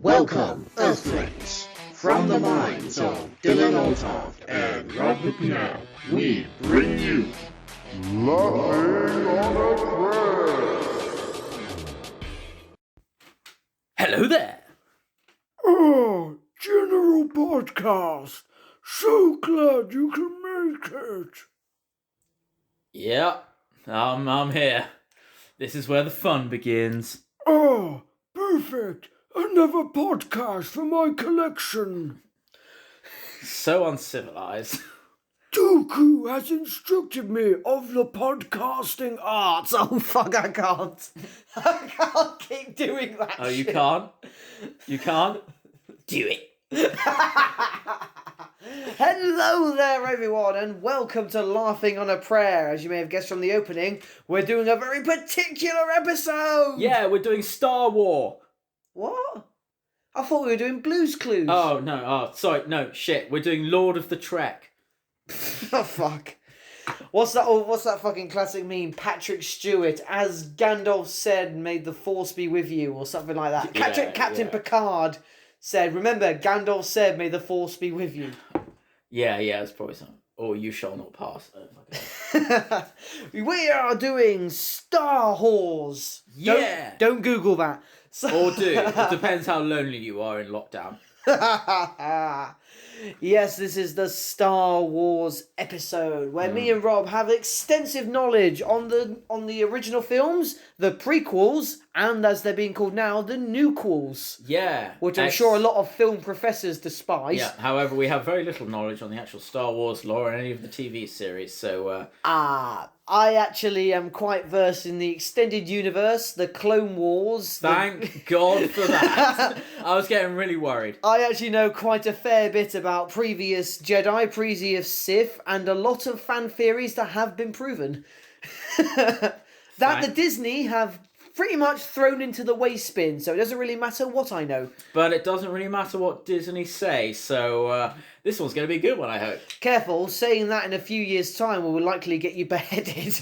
Welcome, Earthlings! From the minds of Dylan Oltoft and Rob McNair, we bring you Laughing on a Prayer! Hello there! Oh, General Podcast! So glad you can make it! Yeah, I'm here. This is where the fun begins. Oh, perfect! Another podcast for my collection! So uncivilized. Dooku has instructed me of the podcasting arts. Oh fuck, I can't. I can't keep doing that. Oh, you shit. can't? You can't? Do it. Hello there everyone and welcome to Laughing on a Prayer. As you may have guessed from the opening, we're doing a very particular episode. Yeah, we're doing Star War. What? I thought we were doing Blue's Clues. Oh, no. Oh, sorry. No, shit. We're doing Lord of the Trek. Oh fuck. What's that fucking classic meme? Patrick Stewart, as Gandalf said, may the force be with you, or something like that. Yeah, Captain yeah. Picard said, remember, Gandalf said, may the force be with you. Yeah, it's probably something. Or you shall not pass. Oh, fuck it. We are doing Star Wars. Yeah. Don't Google that. Or do. It depends how lonely you are in lockdown. Yes, this is the Star Wars episode where me and Rob have extensive knowledge on the original films, the prequels, and as they're being called now, the newquels. Yeah. Which I'm sure a lot of film professors despise. Yeah, however, we have very little knowledge on the actual Star Wars lore and any of the TV series, so... I actually am quite versed in the extended universe, the Clone Wars. Thank God for that. I was getting really worried. I actually know quite a fair bit about previous Jedi, previous Sith, and a lot of fan theories that have been proven. that the Disney have pretty much thrown into the waste bin, so it doesn't really matter what I know. But it doesn't really matter what Disney say, so this one's going to be a good one, I hope. Careful, saying that in a few years' time will likely get you beheaded.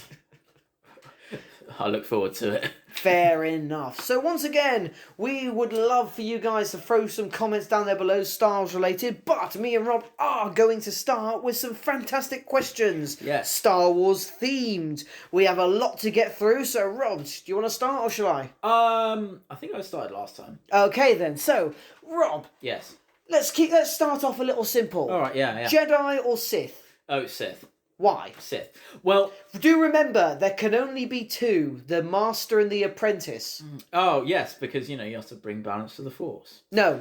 I look forward to it. Fair enough. So once again, we would love for you guys to throw some comments down there below, Star Wars related, but me and Rob are going to start with some fantastic questions. Yes. Star Wars themed. We have a lot to get through, so Rob, do you want to start or shall I? I think I started last time. Okay then, so, Rob, Yes. let's start off a little simple. Alright, yeah. Jedi or Sith? Oh, Sith. Why? Sith. Well... Do remember, there can only be two, the Master and the Apprentice. Oh, yes, because, you have to bring balance to the Force. No.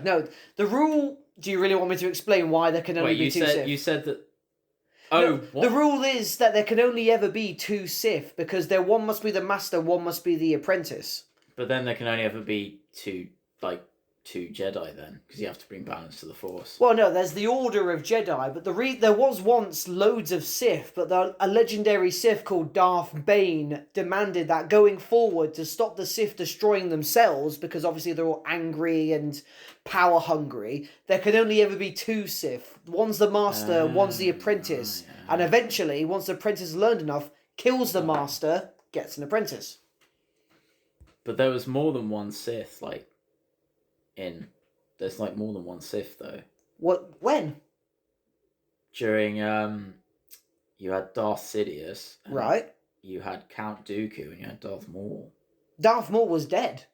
The rule... Do you really want me to explain why there can only be two Sith? You said that... No, what? the rule is that there can only ever be two Sith, because one must be the Master, one must be the Apprentice. But then there can only ever be two Jedi then, because you have to bring balance to the Force. Well, no, there's the Order of Jedi, but there was once loads of Sith, but a legendary Sith called Darth Bane demanded that going forward to stop the Sith destroying themselves, because obviously they're all angry and power hungry, there can only ever be two Sith. One's the Master, one's the Apprentice, and eventually, once the Apprentice has learned enough, kills the Master, gets an Apprentice. But there was more than one Sith, there's more than one Sith though. What? When? During you had Darth Sidious, and Right. You had Count Dooku, and you had Darth Maul. Darth Maul was dead.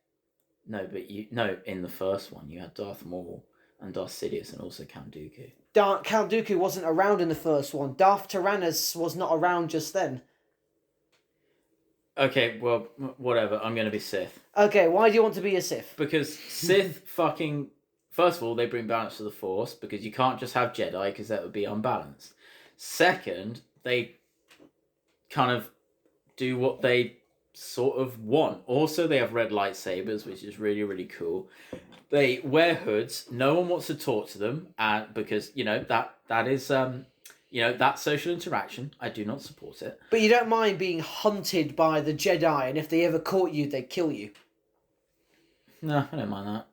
No, but in the first one you had Darth Maul and Darth Sidious, and also Count Dooku. Count Dooku wasn't around in the first one. Darth Tyrannus was not around just then. Okay, well, whatever. I'm going to be Sith. Okay, why do you want to be a Sith? Because Sith fucking... First of all, they bring balance to the Force, because you can't just have Jedi, because that would be unbalanced. Second, they kind of do what they sort of want. Also, they have red lightsabers, which is really, really cool. They wear hoods. No one wants to talk to them, because, that is... that social interaction, I do not support it. But you don't mind being hunted by the Jedi, and if they ever caught you, they'd kill you. No, I don't mind that.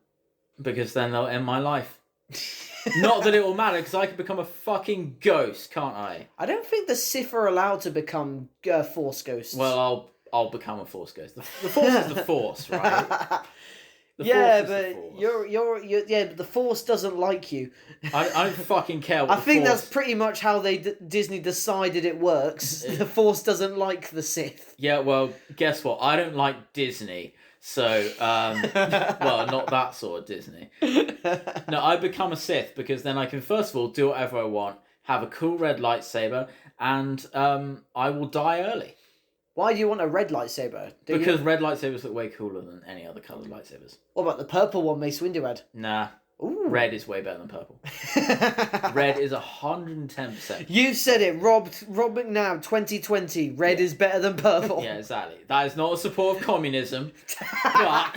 Because then they'll end my life. Not that it will matter, because I could become a fucking ghost, can't I? I don't think the Sith are allowed to become Force ghosts. Well, I'll become a Force ghost. The Force is the Force, right? The Yeah, Force is the but Force. you're yeah, but the Force doesn't like you. I don't fucking care what I the think Force... that's pretty much how Disney decided it works. The Force doesn't like the Sith. Yeah, well, guess what? I don't like Disney. So, well, not that sort of Disney. No, I become a Sith because then I can, first of all, do whatever I want, have a cool red lightsaber, and I will die early. Why do you want a red lightsaber? Because red lightsabers look way cooler than any other coloured lightsabers. What about the purple one Mace Windu had? Nah. Ooh. Red is way better than purple. Red is 110%. You said it, Rob McNabb, 2020. Red is better than purple. Yeah, exactly. That is not a support of communism. But...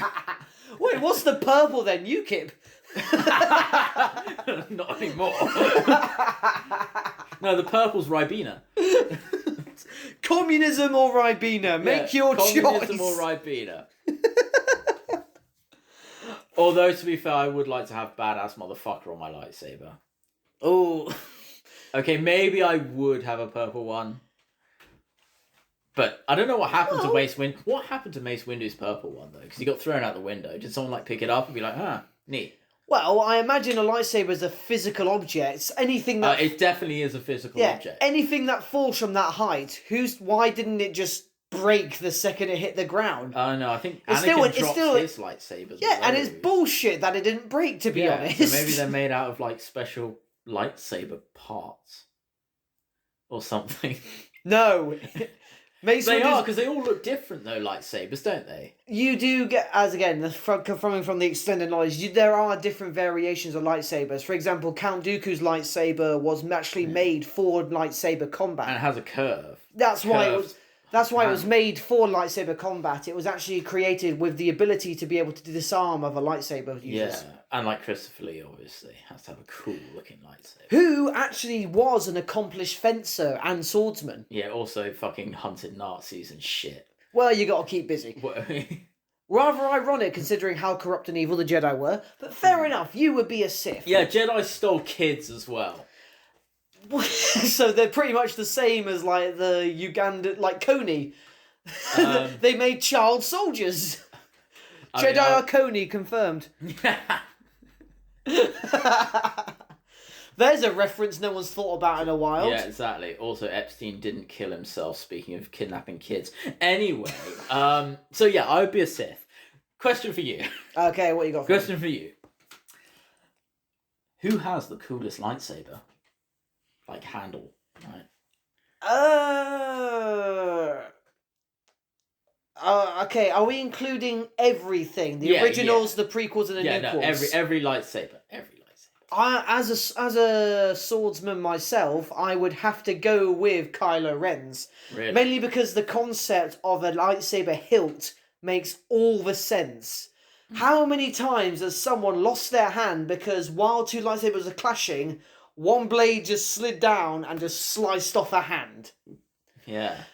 Wait, what's the purple then? UKIP? Not anymore. No, the purple's Ribena. Communism or Ribena? Make your choice. Communism or Ribena. Although, to be fair, I would like to have badass motherfucker on my lightsaber. Oh. Okay, maybe I would have a purple one. But I don't know what happened to Mace Windu. What happened to Mace Windu's purple one, though? Because he got thrown out the window. Did someone, like, pick it up and be like, neat? Well, I imagine a lightsaber is a physical object. Anything that... it definitely is a physical object. Anything that falls from that height, why didn't it just break the second it hit the ground? Oh, no, I think Anakin dropped his lightsabers. Yeah, and it's bullshit that it didn't break, to be honest. So maybe they're made out of, like, special lightsaber parts. Or something. No. They are, because they all look different, though, lightsabers, don't they? You do get, as again, coming from the extended knowledge, there are different variations of lightsabers. For example, Count Dooku's lightsaber was actually made for lightsaber combat. And it has a curve. That's why it was made for lightsaber combat. It was actually created with the ability to be able to disarm other lightsaber users. Yeah, and like Christopher Lee, obviously, has to have a cool looking lightsaber. Who actually was an accomplished fencer and swordsman. Yeah, also fucking hunted Nazis and shit. Well, you got to keep busy. Rather ironic considering how corrupt and evil the Jedi were, but fair enough, you would be a Sith. Yeah, Jedi stole kids as well. So they're pretty much the same as like the Uganda, like Coney. They made child soldiers. Jedi are Coney confirmed. There's a reference no one's thought about in a while. Yeah, exactly. Also, Epstein didn't kill himself, speaking of kidnapping kids. Anyway, so yeah, I would be a Sith. Question for you. Okay, what you got for Question for you. Who has the coolest lightsaber? Like, handle, right? Okay, are we including everything? The originals, the prequels, and the new quels? No, every lightsaber. Every lightsaber. As a swordsman myself, I would have to go with Kylo Ren's. Really? Mainly because the concept of a lightsaber hilt makes all the sense. How many times has someone lost their hand because while two lightsabers are clashing, one blade just slid down and just sliced off a hand? Yeah.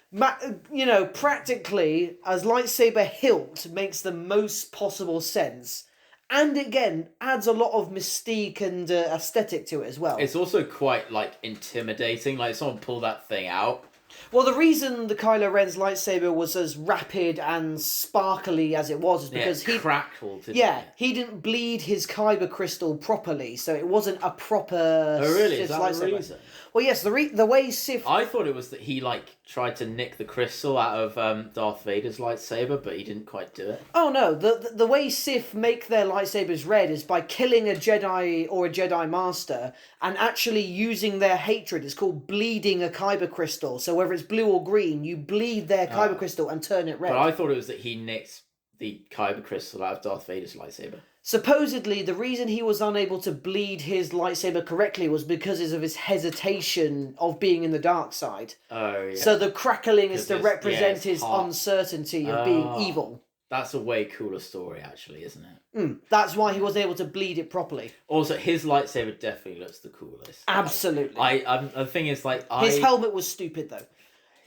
Practically, as lightsaber hilt makes the most possible sense. And again, adds a lot of mystique and aesthetic to it as well. It's also quite, like, intimidating. Like, someone pull that thing out. Well, the reason the Kylo Ren's lightsaber was as rapid and sparkly as it was is because he crackled. He didn't bleed his kyber crystal properly, so it wasn't a proper. Oh, really? Is Sith that lightsaber. the reason? Well, yes. The way Sith. I thought it was that he tried to nick the crystal out of Darth Vader's lightsaber, but he didn't quite do it. Oh no! The way Sith make their lightsabers red is by killing a Jedi or a Jedi Master and actually using their hatred. It's called bleeding a kyber crystal. So whether it's blue or green, you bleed their kyber crystal and turn it red. But I thought it was that he nicked the kyber crystal out of Darth Vader's lightsaber. Supposedly, the reason he was unable to bleed his lightsaber correctly was because of his hesitation of being in the dark side. Oh, yeah. So the crackling is to represent his uncertainty of being evil. That's a way cooler story, actually, isn't it? That's why he was able to bleed it properly. Also, his lightsaber definitely looks the coolest. Absolutely. The thing is, his helmet was stupid, though.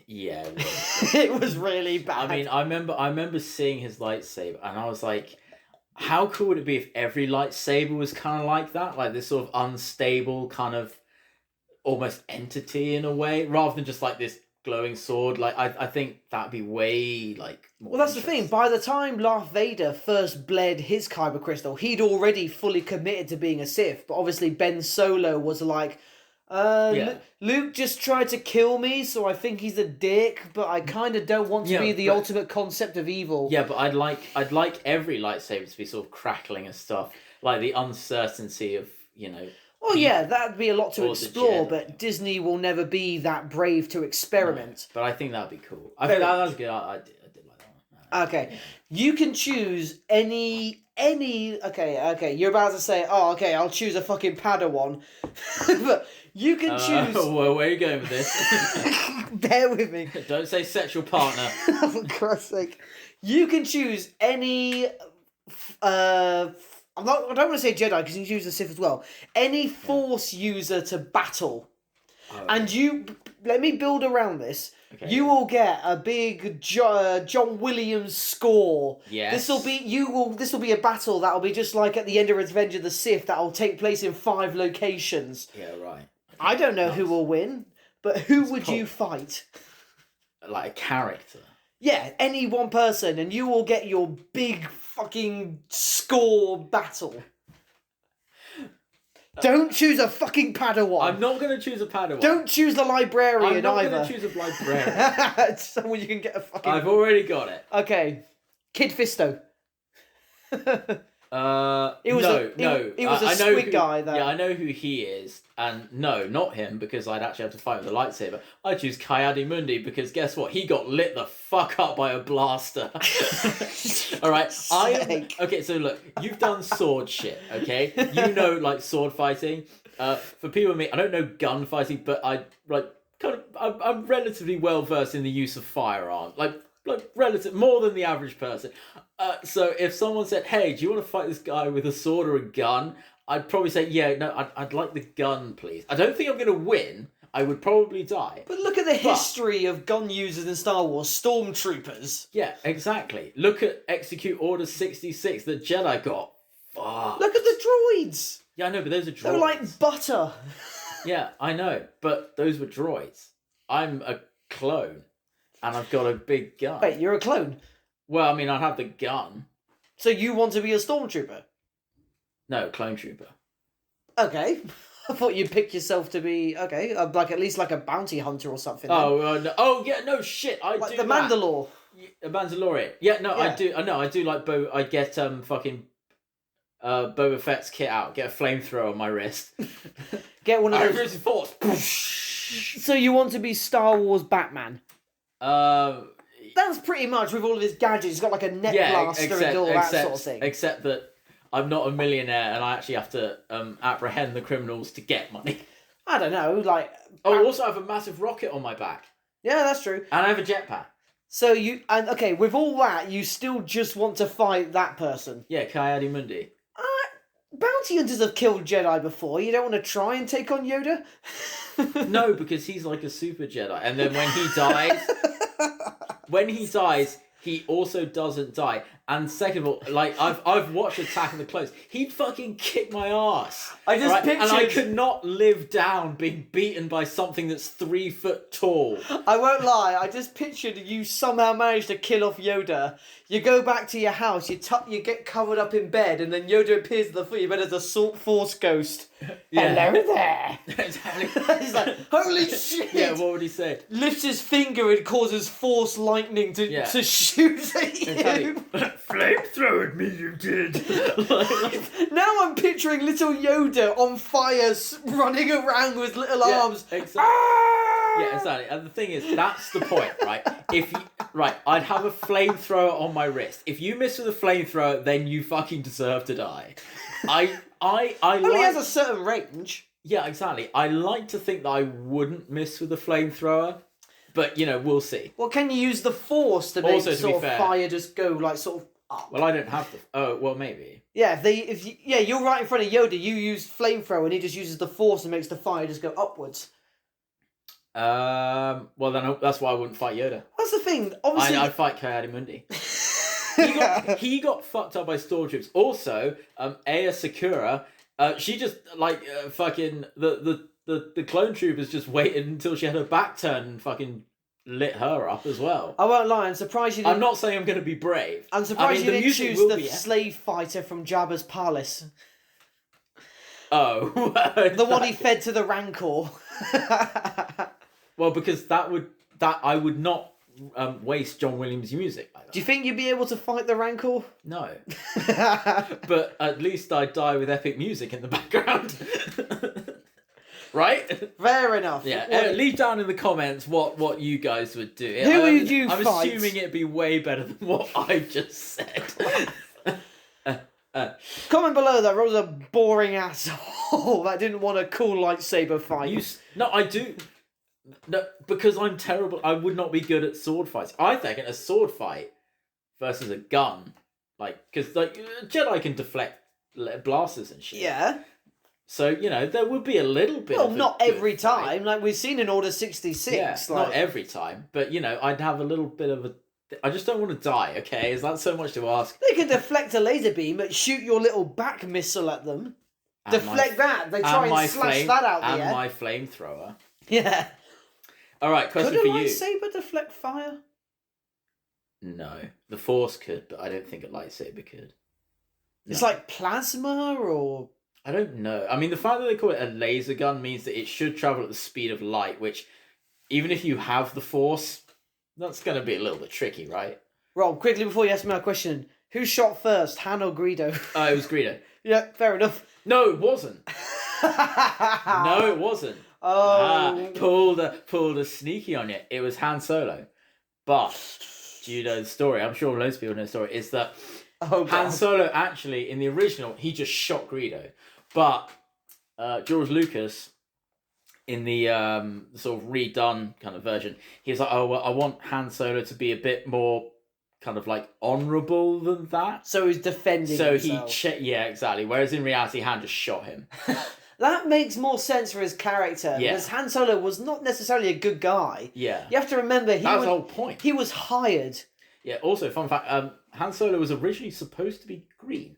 Yeah, it was. It was really bad. I mean, I remember seeing his lightsaber, and I was like, how cool would it be if every lightsaber was kind of like that? Like this sort of unstable kind of almost entity in a way, rather than just like this glowing sword. Like I think that'd be way like more Well, that's the thing. interesting. By the time Darth Vader first bled his kyber crystal, he'd already fully committed to being a Sith. But obviously, Ben Solo was like, Yeah. Luke just tried to kill me, so I think he's a dick. But I kind of don't want to Yeah, be the but- ultimate concept of evil. Yeah, but I'd like every lightsaber to be sort of crackling and stuff, like the uncertainty of Well, yeah, that'd be a lot to Or the explore, Jedi. but Disney will never be that brave to experiment. But I think that'd be cool. I Very think that was good. I did like that one. Okay, you can choose any. Okay. You're about to say, oh, okay, I'll choose a fucking Padawan, but you can choose. Well, where are you going with this? Bear with me. Don't say sexual partner. For Christ's sake, you can choose any. I don't want to say Jedi because you can choose the Sith as well. Any Force user to battle, and you let me build around this. Okay. You will get a big John Williams score. Yes. This will be a battle that will be just like at the end of Revenge of the Sith. That will take place in 5 locations. Yeah, right. I don't know who will win, but who would cool. you fight? Like a character. Yeah, any one person, and you will get your big fucking score battle. Don't choose a fucking Padawan. I'm not going to choose a Padawan. Don't choose the librarian I'm not either. going to choose a librarian. Someone you can get a fucking. I've already got it. Okay, Kid Fisto. It was no, a- no. it was a I know squid who, guy, though. Yeah, I know who he is, and no, not him, because I'd actually have to fight with a lightsaber. I choose Mundi because guess what? He got lit the fuck up by a blaster. All right, Sake. okay. So look, you've done sword shit. Okay, you know like sword fighting. For people like me, I don't know gun fighting, but I like kind of. I'm relatively well versed in the use of firearms. Like relative more than the average person. So if someone said, "Hey, do you want to fight this guy with a sword or a gun?" I'd probably say, "Yeah, no, I'd like the gun, please." I don't think I'm gonna win. I would probably die. But look at the history of gun users in Star Wars. Stormtroopers. Yeah, exactly. Look at Execute Order 66 that Jedi got. Fuck. Look at the droids. Yeah, I know, but those are droids. They were like butter. Yeah, I know, but those were droids. I'm a clone, and I've got a big gun. Wait, you're a clone. Well, I mean, I'd have the gun. So you want to be a stormtrooper? No, clone trooper. Okay. I thought you'd pick yourself to be like at least like a bounty hunter or something. then. No. Oh, yeah, no shit. I like do the that. Mandalore. A Mandalorian. Yeah, no, Yeah. I do. I know, I do like I get fucking Boba Fett's kit out. Get a flamethrower on my wrist. Get one of I those. refuse force. So you want to be Star Wars Batman? Um, That's pretty much with all of his gadgets. He's got like a net yeah, blaster and all that sort of thing. Except that I'm not a millionaire and I actually have to apprehend the criminals to get money. I don't know, like. Oh, also I have a massive rocket on my back. Yeah, that's true. And I have a jetpack. So okay, with all that, you still just want to fight that person. Yeah, Mundi. Bounty hunters have killed Jedi before. You don't want to try and take on Yoda? No, because he's like a super Jedi. And then when he dies, he also doesn't die. And second of all, like I've watched Attack of the Clones. He'd fucking kick my ass. I just And I pictured- could not live down being beaten by something that's 3 foot tall. I won't lie, I just pictured you somehow managed to kill off Yoda. You go back to your house, you get covered up in bed, and then Yoda appears at the foot of your bed as a Force ghost. Yeah. Hello there. Exactly. He's like, holy shit! Yeah, what would he say? Lifts his finger and causes Force lightning to shoot at you. Exactly. Flamethrower at me, you did. Now I'm picturing little Yoda on fire, running around with little arms. Exactly. Yeah, exactly. And the thing is, that's the point, right? I'd have a flamethrower on my wrist. If you miss with a flamethrower, then you fucking deserve to die. I Only has a certain range. Yeah, exactly. I like to think that I wouldn't miss with a flamethrower, but we'll see. Well, can you use the Force to make Also, to be sort of fair- fire just go like sort of up? Well, I don't have the. Oh, well, maybe. Yeah, you're right in front of Yoda. You use flamethrower, and he just uses the Force and makes the fire just go upwards. Well, then that's why I wouldn't fight Yoda. That's the thing. Obviously, I'd fight Mundi. He got fucked up by stormtroopers. Also, Aya Sakura, she just fucking the clone troopers just waited until she had her back turned and fucking lit her up as well. I won't lie, I'm surprised you didn't... I'm not saying I'm going to be brave. I'm surprised you didn't music choose will the be slave fighter from Jabba's palace. Oh. The one he fed to the Rancor. Well, because I would not waste John Williams' music like that. Do you think you'd be able to fight the Rancor? No. But at least I'd die with epic music in the background. Right? Fair enough. Yeah, leave down in the comments what you guys would do. Who would you I'm fight? assuming it'd be way better than what I just said. Comment below that Rose a boring asshole that didn't want a cool lightsaber fight. No, I do. No, because I'm terrible. I would not be good at sword fights. I think in a sword fight versus a gun, because Jedi can deflect blasters and shit. Yeah. So there would be a little bit. Well, of not every time. Fight. Like we've seen in Order 66. Yeah, not every time, but I'd have a little bit of a. I just don't want to die. Okay, is that so much to ask? They can deflect a laser beam, but shoot your little back missile at them. Deflect that. They try and slash that out the air. And my flamethrower. Yeah. All right, question Could for a you. lightsaber deflect fire? No, the Force could, but I don't think a lightsaber could. No. It's like plasma, or I don't know. I mean, the fact that they call it a laser gun means that it should travel at the speed of light, which, even if you have the Force, that's going to be a little bit tricky, right? Rob, quickly before you ask me my question, who shot first, Han or Greedo? It was Greedo. Yeah, fair enough. No, it wasn't. No, it wasn't. Oh. Pulled a sneaky on you. It was Han Solo. But, do you know the story? I'm sure loads of people know the story. Is that Han Solo actually, in the original, he just shot Greedo. But George Lucas, in the sort of redone kind of version, he was like, oh, well, I want Han Solo to be a bit more kind of like honourable than that. So he's defending himself. Yeah, exactly. Whereas in reality, Han just shot him. That makes more sense for his character. Yeah. Because Han Solo was not necessarily a good guy. Yeah. You have to remember, that was the whole point. He was hired. Yeah, also, fun fact, Han Solo was originally supposed to be green.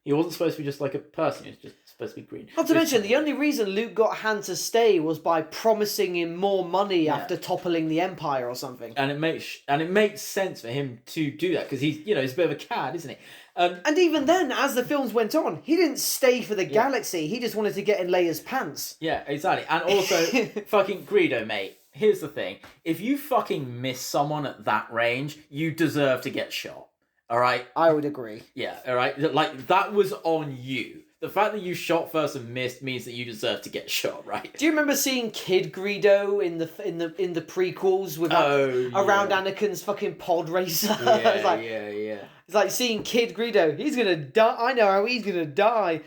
He wasn't supposed to be just like a person, he was just supposed to be green. Not to mention, the only reason Luke got Han to stay was by promising him more money after toppling the Empire or something. And it makes sense for him to do that, because he's a bit of a cad, isn't he? And even then, as the films went on, he didn't stay for the galaxy, he just wanted to get in Leia's pants. Yeah, exactly. And also, fucking Greedo, mate. Here's the thing. If you fucking miss someone at that range, you deserve to get shot. All right? I would agree. Yeah, all right? Like, that was on you. The fact that you shot first and missed means that you deserve to get shot, right? Do you remember seeing Kid Greedo in the prequels with around Anakin's fucking pod racer? Yeah, yeah. It's like seeing Kid Greedo. He's gonna die. I know how he's gonna die.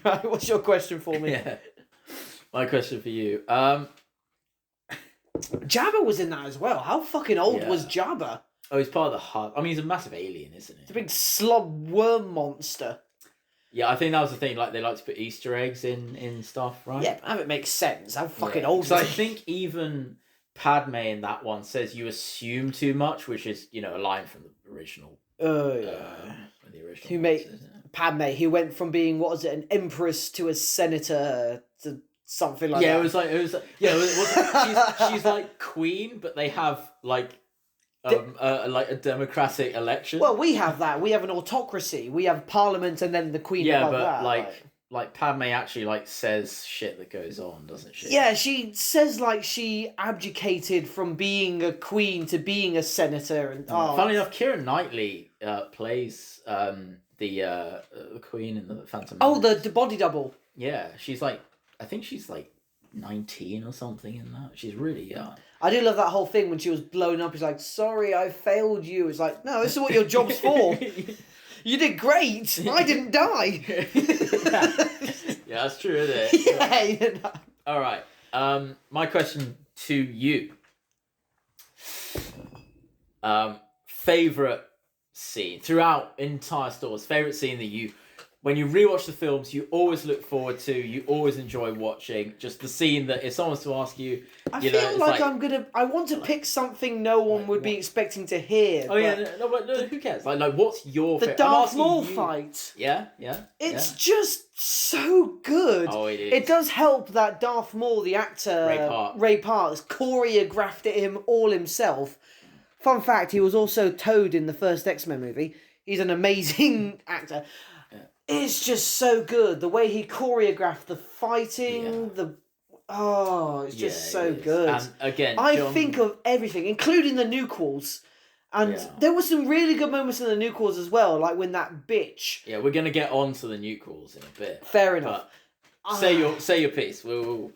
Right, what's your question for me? Yeah. My question for you. Jabba was in that as well. How fucking old was Jabba? Oh, he's part of the Hutt. I mean, he's a massive alien, isn't he? It's a big slob worm monster. Yeah, I think that was the thing. Like, they like to put Easter eggs in stuff, right? Yeah, but it makes sense. How fucking old is he? I think even Padme in that one says you assume too much, which is, a line from the original. Who made Padme, who went from being, an empress to a senator to something like that. Yeah, it was she's like queen, but they have like a democratic election. Well, we have that. We have an autocracy. We have parliament and then the queen above that. Like Padme actually says shit that goes on, doesn't she? Yeah, she says she abdicated from being a queen to being a senator. And funny enough, Keira Knightley plays the queen in the Phantom Menace. Oh, the body double. Yeah, she's I think she's 19 or something in that. She's really young. I do love that whole thing when she was blown up. He's like, sorry, I failed you. It's like, no, this is what your job's for. You did great. I didn't die. Yeah, that's true, isn't it? Yeah. All right. My question to you. Favorite scene throughout entire Star Wars. Favorite scene that you when you rewatch the films, you always look forward to, you always enjoy watching. Just the scene that if someone's to ask you, I you feel know, it's like like I want to pick something no one would be expecting to hear. oh yeah, no, who cares? Like what's your the favorite? Darth Maul fight. Yeah. It's just so good. Oh, it is. It does help that Darth Maul, the actor, Ray Park, choreographed it him all himself. Fun fact, he was also Toad in the first X-Men movie. He's an amazing actor. Yeah. It's just so good. The way he choreographed the fighting, it's just so good. And again, I think of everything, including the nuquels. And there were some really good moments in the nuquels as well, like when that bitch... Yeah, we're going to get on to the nuquels in a bit. Fair enough. But say your piece. We'll...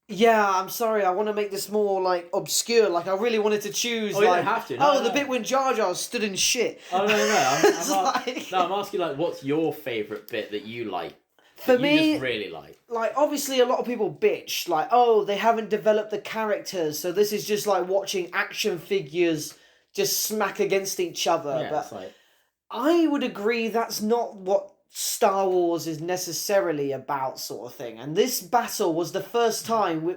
Yeah, I'm sorry. I want to make this more like obscure. Like I really wanted to choose. Oh, like, you don't have to. No, the bit when Jar Jar stood in shit. Oh no! I'm asking like, what's your favourite bit that you like? For me, you just really like. Like obviously, a lot of people bitch like, oh, they haven't developed the characters, so this is just like watching action figures just smack against each other. Yeah, but it's like... I would agree that's not what Star Wars is necessarily about, sort of thing. And this battle was the first time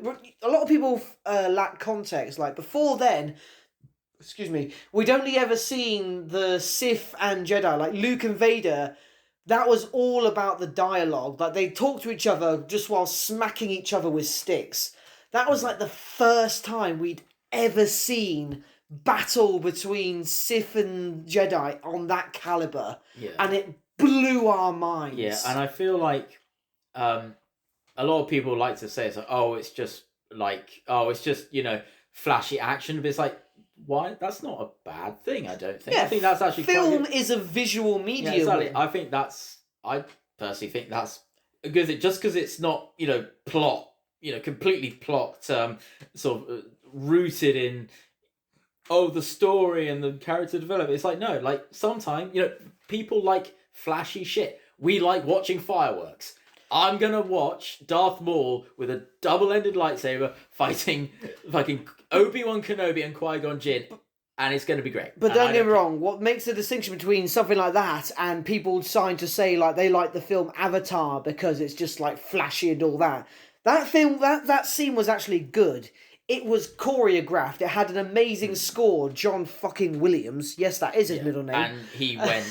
a lot of people lack context. Like before then, we'd only ever seen the Sith and Jedi, like Luke and Vader. That was all about the dialogue. Like they talked to each other just while smacking each other with sticks. That was like the first time we'd ever seen battle between Sith and Jedi on that caliber. Yeah. And it blew our minds. Yeah, and I feel like a lot of people like to say it's like, it's just, you know, flashy action, but it's like, why? That's not a bad thing, I don't think. Yeah, I think that's actually film is a visual medium. Yeah, exactly. I personally think that's because it's not, you know, plot, you know, completely plot, sort of rooted in the story and the character development. It's like, no, like sometimes, you know, people like flashy shit. We like watching fireworks. I'm gonna watch Darth Maul with a double-ended lightsaber fighting fucking Obi-Wan Kenobi and Qui-Gon Jinn, and it's gonna be great. But don't get me wrong, what makes the distinction between something like that and people trying to say like they like the film Avatar because it's just like flashy and all that. That film, that scene was actually good. It was choreographed. It had an amazing score. John fucking Williams. Yes, that is his middle name. And he went...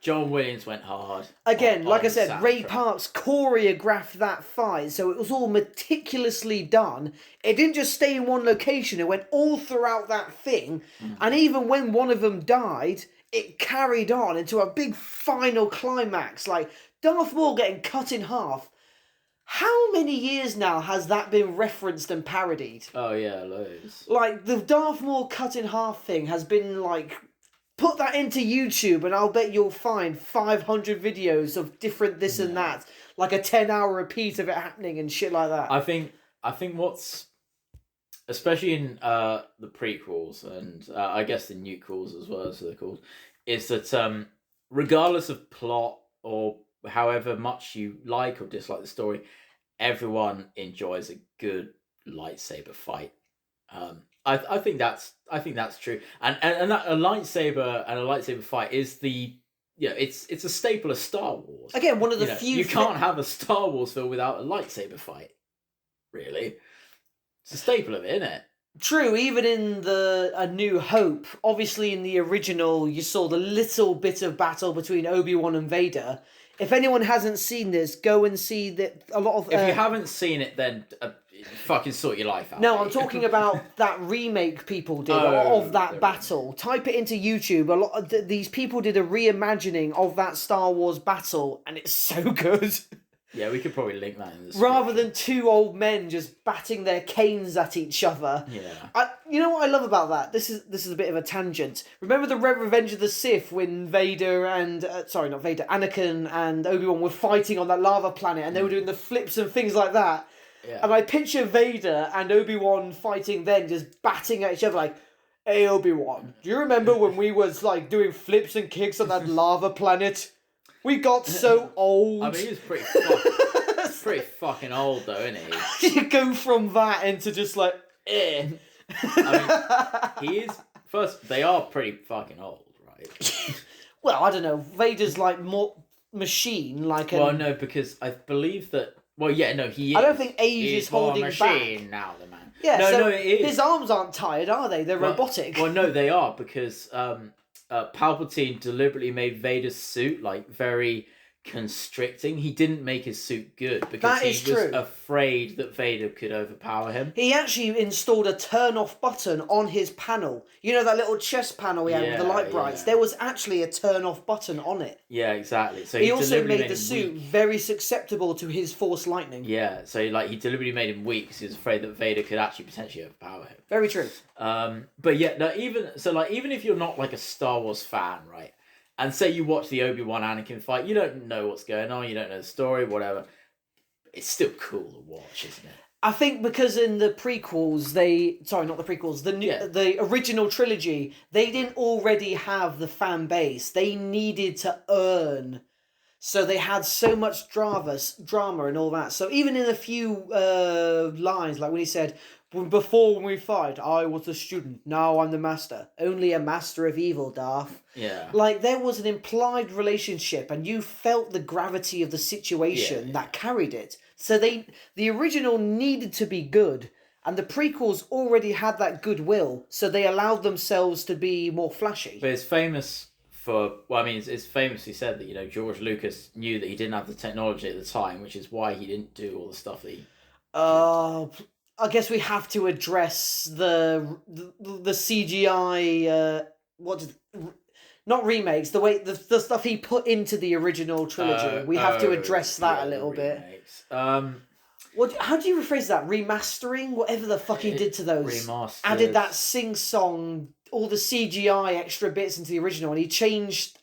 John Williams went hard. Again, like I said, soundtrack. Ray Parks choreographed that fight, so it was all meticulously done. It didn't just stay in one location. It went all throughout that thing. And even when one of them died, it carried on into a big final climax. Like, Darth Maul getting cut in half. How many years now has that been referenced and parodied? Oh yeah, loads. Like, the Darth Maul cut in half thing has been, like... Put that into YouTube and I'll bet you'll find 500 videos of different this and that. Like a 10-hour repeat of it happening and shit like that. I think what's... Especially in the prequels and I guess the nuquels as well as they're called, is that regardless of plot or however much you like or dislike the story, everyone enjoys a good lightsaber fight. I think that's true, and that a lightsaber fight is it's a staple of Star Wars. Again, one of the few you can't have a Star Wars film without a lightsaber fight. Really, it's a staple of it, isn't it? True, even in A New Hope, obviously in the original, you saw the little bit of battle between Obi-Wan and Vader. If anyone hasn't seen this, go and see that a lot of... If you haven't seen it, then fucking sort your life out. No, mate. I'm talking about that remake people did of that battle. Type it into YouTube. A lot of these people did a reimagining of that Star Wars battle, and it's so good. Yeah, we could probably link that in the Rather than two old men just batting their canes at each other. Yeah. You know what I love about that? This is a bit of a tangent. Remember the Revenge of the Sith when Vader and... Anakin and Obi-Wan were fighting on that lava planet and they were doing the flips and things like that? Yeah. And I picture Vader and Obi-Wan fighting then, just batting at each other like, hey Obi-Wan, do you remember when we was like doing flips and kicks on that lava planet? We got so old. I mean, he was pretty fucking old though, isn't he? You go from that into just like, eh. I mean, he is... First, they are pretty fucking old, right? Well, I don't know. Vader's like more... machine like Well, no, because I believe that. Well, yeah, no, he is. I don't think age He is more holding machine back. now, the man. Yeah, no, so no, it is. his arms aren't tired, are they? They're robotic. Well, no, they are, because Palpatine deliberately made Vader's suit like very constricting. He didn't make his suit good because That he is was true. afraid that Vader could overpower him. He actually installed a turn-off button on his panel. You know that little chest panel he had with the Yeah, light brights? yeah. There was actually a turn-off button on it. Yeah, exactly. So He also deliberately made the him suit weak. very susceptible to his force lightning. Yeah, so he deliberately made him weak because he was afraid that Vader could actually potentially overpower him. Very true. But yeah, no, even if you're not like a Star Wars fan, right? And say you watch the Obi-Wan Anakin fight, you don't know what's going on, you don't know the story, whatever. It's still cool to watch, isn't it? I think because in the prequels, the original trilogy, they didn't already have the fan base. They needed to earn. So they had so much drama and all that. So even in a few lines, like when he said, before when we fight, I was a student, now I'm the master. Only a master of evil, Darth. Yeah. Like, there was an implied relationship, and you felt the gravity of the situation that carried it. So the original needed to be good, and the prequels already had that goodwill, so they allowed themselves to be more flashy. But it's famous for, well, I mean, it's famously said that, George Lucas knew that he didn't have the technology at the time, which is why he didn't do all the stuff that he... I guess we have to address the CGI, not remakes, the stuff he put into the original trilogy. We have to address that a little bit. How do you rephrase that? Remastering? Whatever the fuck he did to those. Remastered. Added that sing-song, all the CGI extra bits into the original, and he changed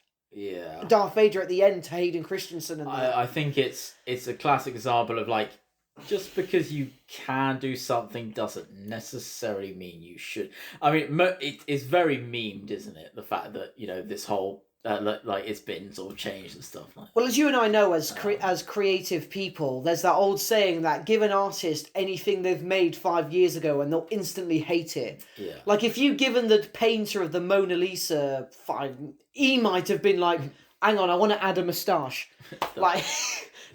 Darth Vader at the end to Hayden Christensen. And I think it's a classic example of, like, just because you can do something doesn't necessarily mean you should. I mean, it's very memed, isn't it? The fact that, this whole, it's been sort of changed and stuff like that. Well, as you and I know, as creative people, there's that old saying that give an artist anything they've made 5 years ago and they'll instantly hate it. Yeah. Like, if you'd given the painter of the Mona Lisa he might have been like, hang on, I want to add a moustache. Like...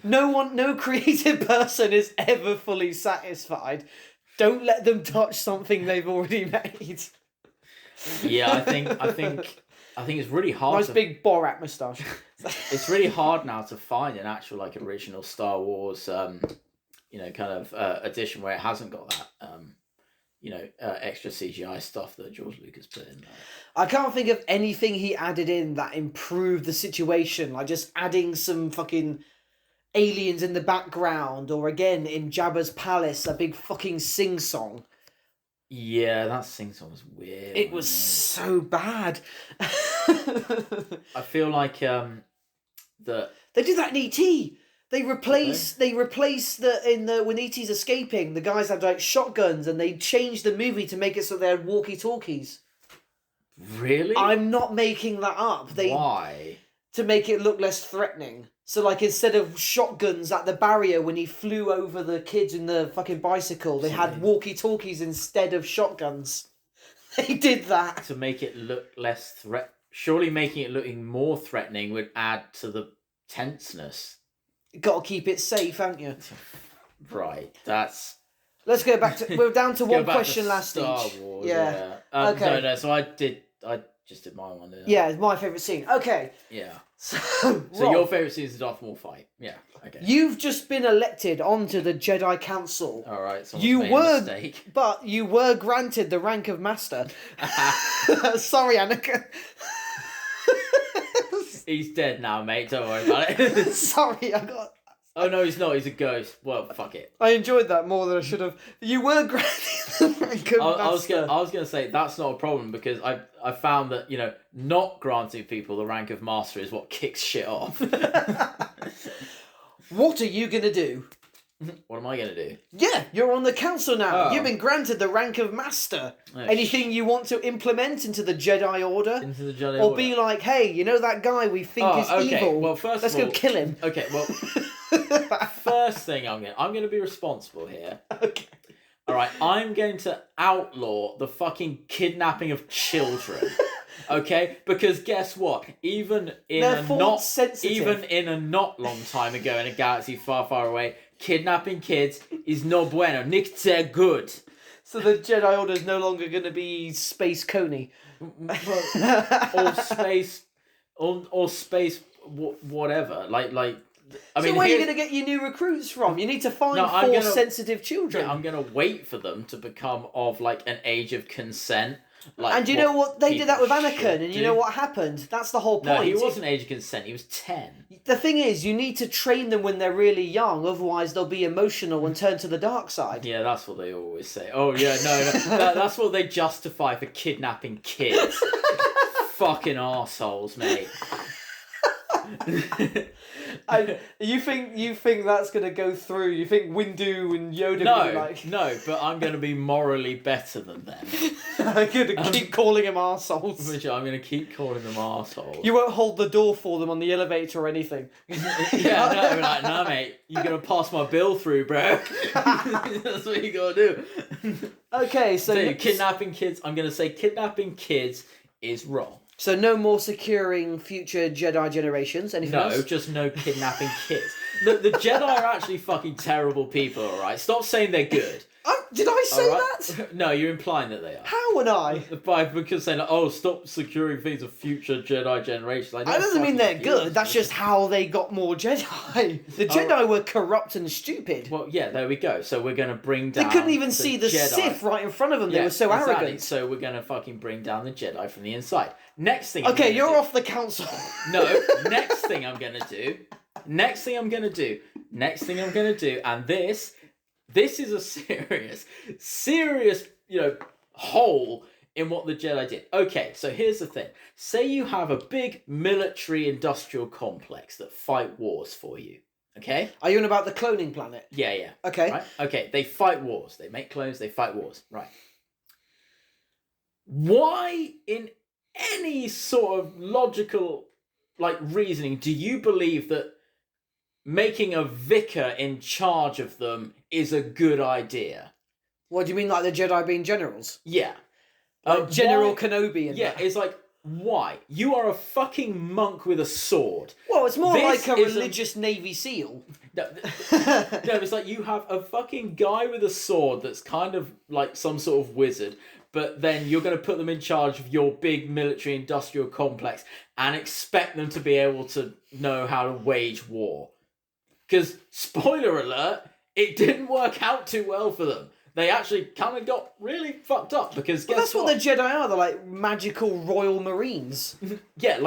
No creative person is ever fully satisfied. Don't let them touch something they've already made. Yeah, I think it's really hard. Nice big Borat moustache. It's really hard now to find an actual original Star Wars, edition where it hasn't got that, extra CGI stuff that George Lucas put in there. I can't think of anything he added in that improved the situation. Like just adding some fucking aliens in the background, or again in Jabba's palace, a big fucking sing-song. Yeah, that sing-song was weird. It was so bad. I feel like that they did that in E.T. They replace when E.T.'s escaping, the guys had like shotguns, and they changed the movie to make it so they had walkie-talkies. Really? I'm not making that up. Why? To make it look less threatening. So, like, instead of shotguns at the barrier when he flew over the kids in the fucking bicycle, they had walkie-talkies instead of shotguns. They did that. To make it look less Surely making it looking more threatening would add to the tenseness. Got to keep it safe, haven't you? Right, that's... Let's go back to... We're down to one back question to last Star each. Wars, yeah. Okay. No, so I just did my one, didn't I? Yeah, it's my favourite scene. Okay. Yeah. So Rob, your favourite scene is the Darth Maul fight. Yeah. Okay. You've just been elected onto the Jedi Council. All right. Someone's made a mistake. But you were granted the rank of Master. Sorry, Anakin. He's dead now, mate. Don't worry about it. Sorry, I got... Oh, no, he's not. He's a ghost. Well, fuck it. I enjoyed that more than I should have. You were granted the rank of Master. I was gonna say that's not a problem because I found that not granting people the rank of Master is what kicks shit off. What are you gonna do? What am I gonna do? Yeah, you're on the council now. Oh. You've been granted the rank of Master. Oh, Anything you want to implement into the Jedi Order? Into the Jedi or Order? be like, hey, you know that guy we think is evil? Well, first Let's of all, go kill him. Okay, well, first thing I'm going to be responsible here. Okay. All right, I'm going to outlaw the fucking kidnapping of children. Okay, because guess what? Even in They're a force not sensitive. even in a not long time ago in a galaxy far, far away, kidnapping kids is no bueno. Nicht sehr good. So the Jedi Order is no longer going to be Space Coney. Or space, or space, whatever. Like. I mean, so where are you going to get your new recruits from? You need to find force-sensitive children. Yeah, I'm going to wait for them to become of like an age of consent. Like, and you know what? They did that with Anakin, and you know what happened? That's the whole point. No, he wasn't age of consent. He was 10. The thing is, you need to train them when they're really young, otherwise they'll be emotional and turn to the dark side. Yeah, that's what they always say. Oh, yeah, no. That's what they justify for kidnapping kids. Fucking arseholes, mate. You think that's gonna go through? You think Windu and Yoda be like... No, but I'm gonna be morally better than them. I'm gonna keep calling them arseholes. Which I'm gonna keep calling them arseholes. You won't hold the door for them on the elevator or anything. Yeah, no, I'm like, nah, mate, you're gonna pass my bill through, bro. That's what you gotta do. Okay, so kidnapping kids. I'm gonna say kidnapping kids is wrong. So no more securing future Jedi generations? Anything else? No, just no kidnapping kids. The Jedi are actually fucking terrible people, alright? Stop saying they're good. Did I say that? No, you're implying that they are. How would I? Because saying, stop securing things of future Jedi generations. Like, that doesn't mean they're good. That's just how they got more Jedi. The Jedi were corrupt and stupid. Well, yeah, there we go. So we're going to bring down... They couldn't even see the Jedi. Sith right in front of them. They were so arrogant. So we're going to fucking bring down the Jedi from the inside. Next thing you're off the council. No, next thing I'm going to do, and this is a serious, hole in what the Jedi did. Okay, so here's the thing. Say you have a big military-industrial complex that fight wars for you, okay? Are you on about the cloning planet? Yeah. Okay. Right? Okay, they fight wars. They make clones, they fight wars. Right. Why, in any sort of logical, reasoning, do you believe that making a vicar in charge of them is a good idea? What do you mean, like the Jedi being generals? Yeah. General Kenobi and that? It's like, why? You are a fucking monk with a sword. Well, it's more like a religious Navy SEAL. No, it's like you have a fucking guy with a sword that's kind of like some sort of wizard, but then you're going to put them in charge of your big military-industrial complex and expect them to be able to know how to wage war. Because, spoiler alert, it didn't work out too well for them. They actually kind of got really fucked up because that's what the Jedi are. They're like magical royal marines. Yeah,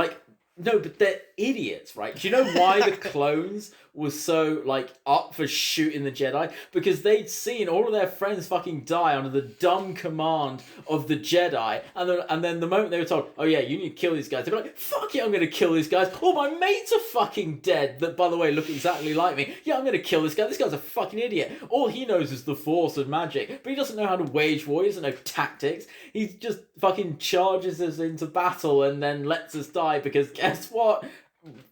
no, but they're idiots, right? Do you know why the clones were so, up for shooting the Jedi? Because they'd seen all of their friends fucking die under the dumb command of the Jedi, and then the moment they were told, oh yeah, you need to kill these guys, they'd be like, fuck yeah, I'm gonna kill these guys. Oh, my mates are fucking dead that, by the way, look exactly like me. Yeah, I'm gonna kill this guy. This guy's a fucking idiot. All he knows is the Force and magic, but he doesn't know how to wage war. He doesn't know tactics. He just fucking charges us into battle and then lets us die because guess what?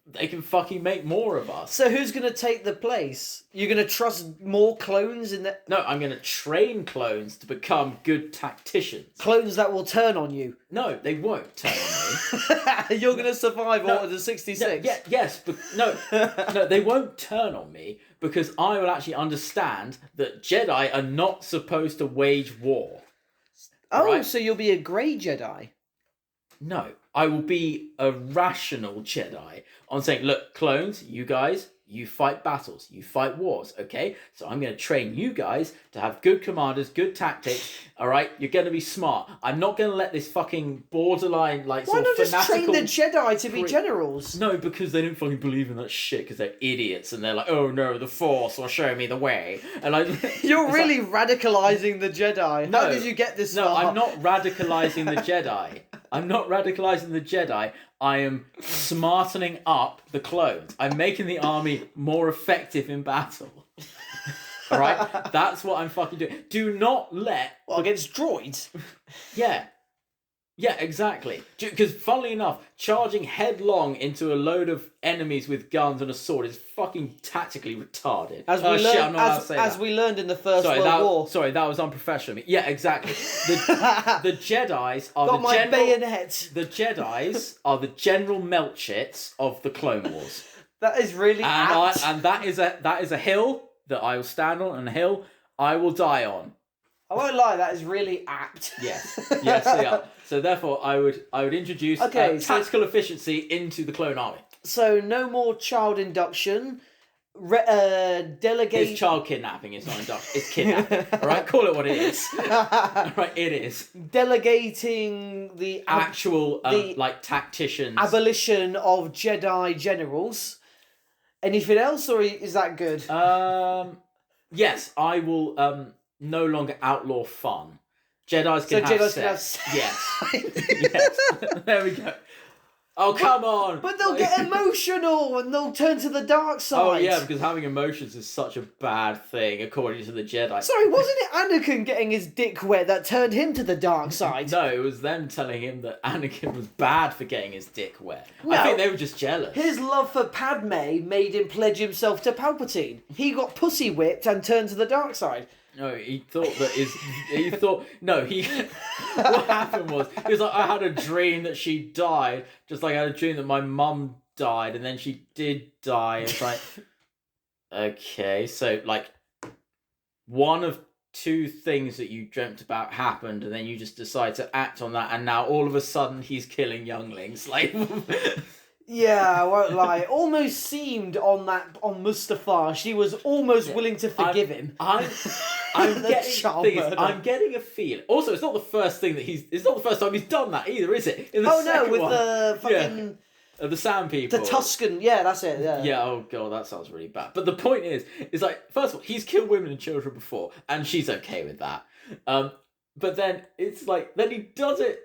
They can fucking make more of us. So who's going to take the place? You're going to trust more clones in that? No, I'm going to train clones to become good tacticians. Clones that will turn on you? No, they won't turn on me. You're going to survive Order 66? Yes, but no, they won't turn on me because I will actually understand that Jedi are not supposed to wage war. Oh, right? So you'll be a grey Jedi? No, I will be a rational Jedi on saying, look, clones, you guys, you fight battles, you fight wars, okay? So I'm going to train you guys to have good commanders, good tactics, all right? You're going to be smart. I'm not going to let this fucking borderline, Why not just train the Jedi to be generals? No, because they don't fucking believe in that shit because they're idiots and they're like, oh no, the Force will show me the way. And You're really radicalizing the Jedi. No, how did you get this far? No, I'm not radicalizing the Jedi. I'm not radicalizing the Jedi. I am smartening up the clones. I'm making the army more effective in battle. All right? That's what I'm fucking doing. Do not let... Against droids? Yeah. Yeah, exactly. Because, funnily enough, charging headlong into a load of enemies with guns and a sword is fucking tactically retarded. As we learned in the First World War. Sorry, that was unprofessional of me. Yeah, exactly. The Jedi's are Got my bayonet. The Jedi's are the general meltshits of the Clone Wars. That is really apt. And that is a hill that I will stand on, and a hill I will die on. I won't lie, that is really apt. Yes, they are. So therefore, I would introduce tactical efficiency into the clone army. So no more child induction. Delegate. It's child kidnapping. It's not induction. It's kidnapping. All right, call it what it is. All right, it is. Delegating the actual tacticians. Abolition of Jedi Generals. Anything else, or is that good? Yes, I will. No longer outlaw fun. Jedis can have sex. Yes. Yes. There we go. Oh, come on! But they'll get emotional and they'll turn to the dark side. Oh, yeah, because having emotions is such a bad thing, according to the Jedi. Sorry, wasn't it Anakin getting his dick wet that turned him to the dark side? No, it was them telling him that Anakin was bad for getting his dick wet. No, I think they were just jealous. His love for Padme made him pledge himself to Palpatine. He got pussy whipped and turned to the dark side. No, he thought that what happened was, he was like, I had a dream that she died, just like I had a dream that my mum died, and then she did die. It's like, okay, so, like, one of two things that you dreamt about happened, and then you just decide to act on that, and now all of a sudden he's killing younglings. Like... Yeah, I won't lie. It almost seemed on Mustafar, she was almost willing to forgive him. I'm getting a feeling. Also, it's not the first time he's done that either, is it? In the second with one. the fucking the Sand people. The Tuscan, yeah, that's it. Yeah. Yeah. Oh god, that sounds really bad. But the point is like, first of all, he's killed women and children before, and she's okay with that. But then it's like, then he does it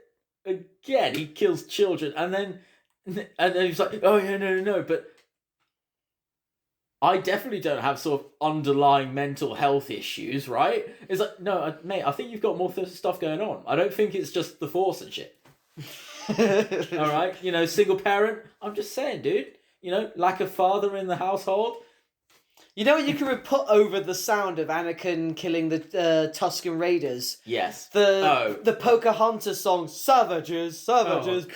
again. He kills children, and then he's like, oh yeah, no, but I definitely don't have sort of underlying mental health issues, right? It's like, no, mate, I think you've got more stuff going on. I don't think it's just the Force and shit. All right, single parent. I'm just saying, dude. Lack of father in the household. You know what you can put over the sound of Anakin killing the Tuscan Raiders? Yes. The Pocahontas song, Savages,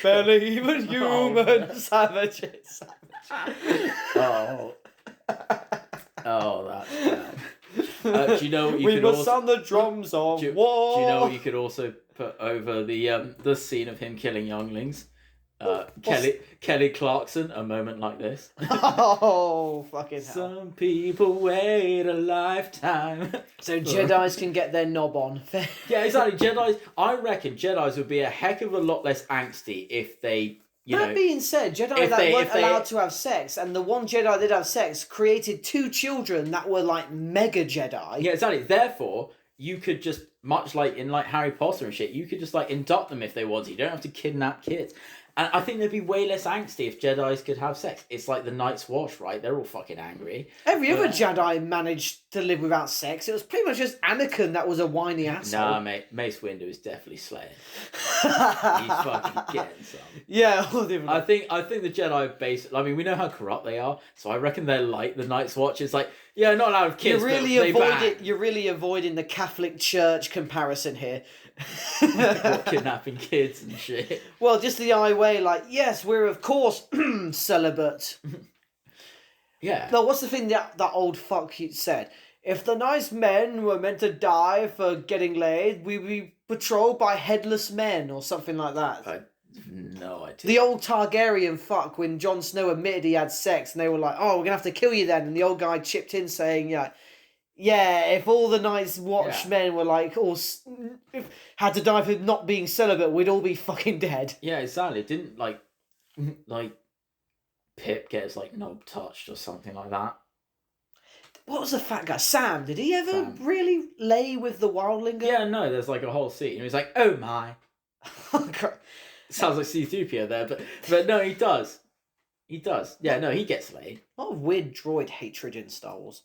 barely even human, savages. Oh, that's bad. Do you know what you could must sound the drums of war. Do you know what you could also put over the scene of him killing younglings? Kelly Clarkson, A Moment Like This. Oh, fucking hell. Some people wait a lifetime. So Jedis can get their knob on. Yeah, exactly. I reckon Jedis would be a heck of a lot less angsty if they, That being said, Jedi weren't allowed to have sex, and the one Jedi that did have sex created 2 children that were like mega Jedi. Yeah, exactly. Therefore, you could just, much like in like Harry Potter and shit, you could just like induct them if they wanted. You don't have to kidnap kids. And I think they'd be way less angsty if Jedis could have sex. It's like the Night's Watch, right? They're all fucking angry. Every other Jedi managed to live without sex. It was pretty much just Anakin that was a whiny asshole. Nah, mate. Mace Windu is definitely slaying. He's fucking getting some. Yeah. I think the Jedi I mean, we know how corrupt they are, so I reckon they're like the Night's Watch. It's like, yeah, not allowed kids, You're really avoiding the Catholic Church comparison here. What, kidnapping kids and shit? Well, just the way, like, yes, we're of course celibate. Yeah. No, what's the thing that old fuck said? If the nice men were meant to die for getting laid, we'd be patrolled by headless men or something like that. I have no idea. The old Targaryen fuck, when Jon Snow admitted he had sex, and they were like, "Oh, we're gonna have to kill you then," and the old guy chipped in saying, "Yeah, if all the Night's Watch men were like had to die for not being celibate, we'd all be fucking dead." Yeah, exactly. It didn't like Pip gets like knob touched or something like that. What was the fat guy? Sam. Did he ever really lay with the wildlinger? Yeah, no. There's like a whole scene. He's like, "Oh my." Sounds like C-3PO there, but no, he does. He does. Yeah, no, he gets laid. A lot of weird droid hatred in Star Wars.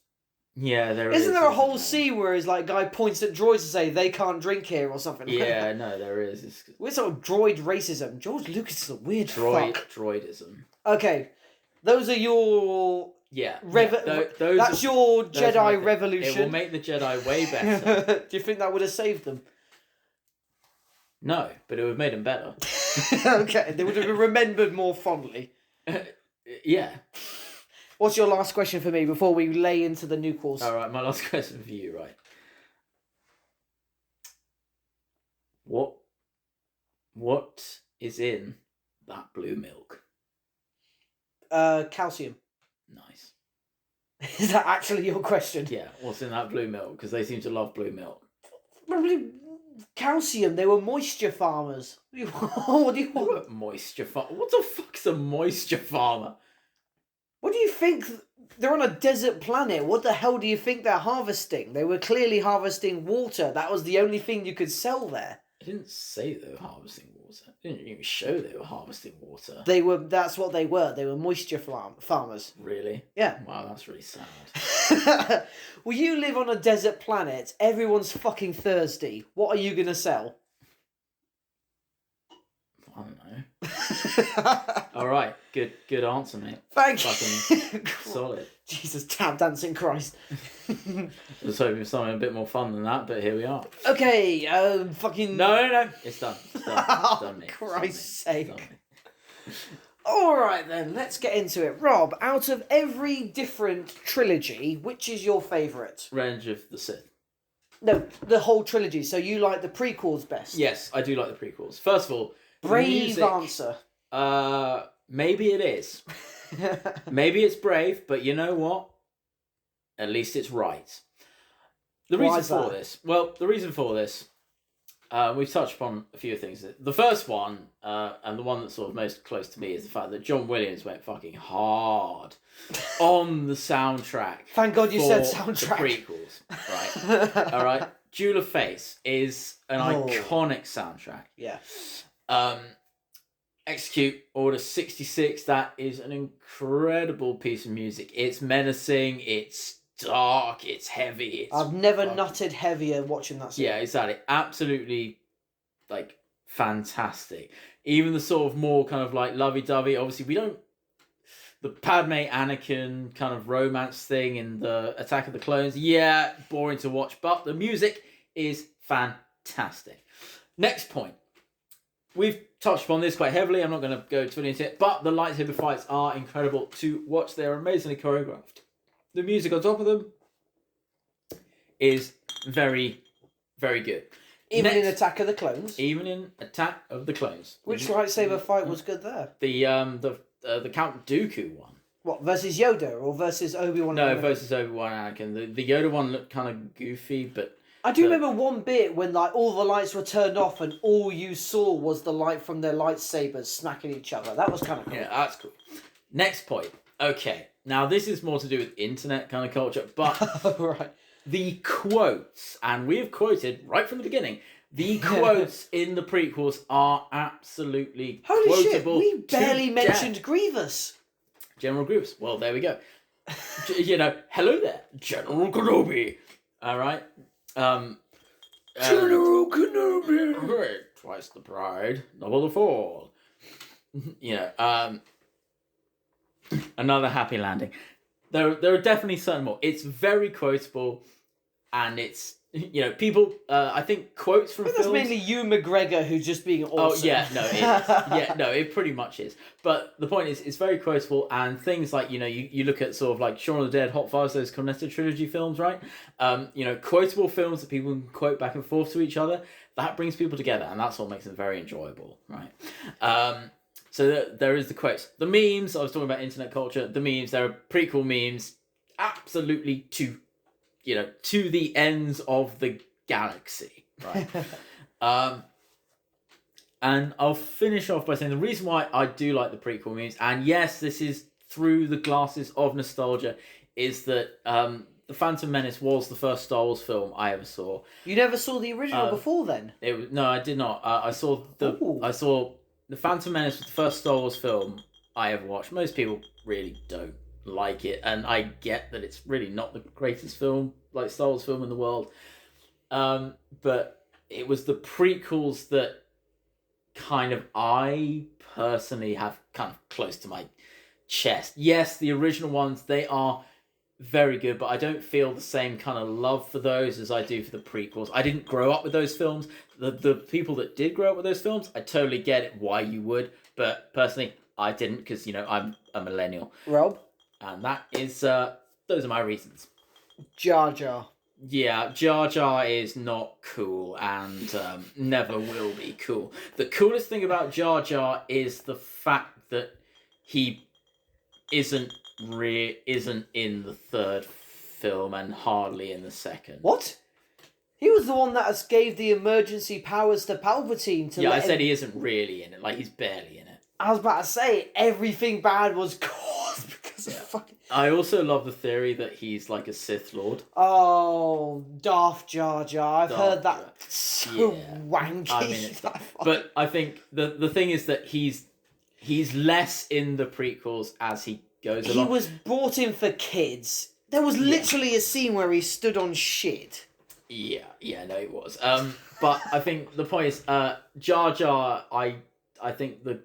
Yeah, there is. Isn't there a whole scene where his like guy points at droids to say they can't drink here or something? Yeah, no, there is. We're sort of droid racism. George Lucas is a weird fuck. Droidism. Okay, those are your that's your Jedi revolution. It will make the Jedi way better. Do you think that would have saved them? No, but it would have made them better. Okay, they would have been remembered more fondly. Yeah. What's your last question for me before we lay into the new course? All right, my last question for you, right? What is in that blue milk? Calcium. Nice. Is that actually your question? Yeah, what's in that blue milk? Because they seem to love blue milk. Probably calcium. They were moisture farmers. What do you want? Moisture farmer? What the fuck's a moisture farmer? What do you think? They're on a desert planet. What the hell do you think they're harvesting? They were clearly harvesting water. That was the only thing you could sell there. It didn't say they were harvesting water. It didn't even show they were harvesting water. They were. That's what they were. They were moisture farmers. Really? Yeah. Wow, that's really sad. Well, you live on a desert planet. Everyone's fucking thirsty. What are you gonna sell? I don't know. All right, good answer, mate. Thank Fucking you. solid. Jesus, tap dancing Christ. I was hoping for something a bit more fun than that, but here we are. Okay, fucking... No. It's done. It's done. It's done, mate. Christ's sake. It's done, mate. Alright then, let's get into it. Rob, out of every different trilogy, which is your favourite? Revenge of the Sith. No, the whole trilogy. So you like the prequels best? Yes, I do like the prequels. First of all, Brave music, answer. Maybe it is. Maybe it's brave, but you know what? At least it's right. The reason for this, we've touched upon a few things. The first one, and the one that's sort of most close to me, is the fact that John Williams went fucking hard on the soundtrack. Thank God you said soundtrack. The prequels, right? All right. Duel of Fates is an iconic soundtrack. Yeah. Execute Order 66. That is an incredible piece of music. It's menacing. It's dark. It's heavy. I've never nutted heavier watching that scene. Yeah, exactly. Absolutely, like, fantastic. Even the sort of more kind of like lovey-dovey. Obviously, we don't. The Padme Anakin kind of romance thing in the Attack of the Clones. Yeah, boring to watch, but the music is fantastic. Next point. We've touched upon this quite heavily. I'm not going to go too into it, but the lightsaber fights are incredible to watch. They're amazingly choreographed. The music on top of them is very, very good. Even in Attack of the Clones? Even in Attack of the Clones. Which lightsaber fight was good there? The Count Dooku one. What, versus Yoda or versus Obi-Wan? No, versus Obi-Wan and Anakin. The Yoda one looked kind of goofy, but... I do remember one bit when like all the lights were turned off and all you saw was the light from their lightsabers smacking each other. That was kind of cool. Yeah, that's cool. Next point. Okay, now this is more to do with internet kind of culture, but right. The quotes, and we have quoted right from the beginning, the quotes in the prequels are absolutely Holy quotable. Shit, we barely mentioned Grievous. General Grievous. Well, there we go. Hello there, General Kenobi. All right. General Kenobi. Twice the pride, double the fall. Another happy landing. There are definitely certain more. It's very quotable, and it's people. I think quotes from films. That's mainly Ewan McGregor who's just being awesome. Oh yeah, no, it is. Yeah, no, it pretty much is. But the point is, it's very quotable, and things like you look at sort of like Shaun of the Dead, Hot Fuzz, those Cornetto trilogy films, right? Quotable films that people can quote back and forth to each other. That brings people together, and that's what makes them very enjoyable, right? So there is the quotes. The memes, I was talking about internet culture, the memes, there are prequel memes, absolutely to the ends of the galaxy, right? And I'll finish off by saying the reason why I do like the prequel memes, and yes, this is through the glasses of nostalgia, is that The Phantom Menace was the first Star Wars film I ever saw. You never saw the original before then? No, I did not. I saw The Phantom Menace was the first Star Wars film I ever watched. Most people really don't like it, and I get that it's really not the greatest film, like Star Wars film in the world. But it was the prequels that kind of I personally have kind of close to my chest. Yes, the original ones, they are very good, but I don't feel the same kind of love for those as I do for the prequels. I didn't grow up with those films. The people that did grow up with those films, I totally get it why you would, but personally I didn't, because I'm a millennial. Rob? And that is those are my reasons. Jar Jar. Yeah, Jar Jar is not cool and never will be cool. The coolest thing about Jar Jar is the fact that he isn't in the third film and hardly in the second. What? He was the one that gave the emergency powers to Palpatine to I said he isn't really in it, like he's barely in it. I was about to say, everything bad was caused because of fucking... I also love the theory that he's like a Sith Lord. Oh, Darth Jar Jar. I've heard that so wanky. I mean, but I think the thing is that he's less in the prequels as he goes along. He was brought in for kids. There was literally a scene where he stood on shit. No, it was. But I think the point is, Jar Jar, I think the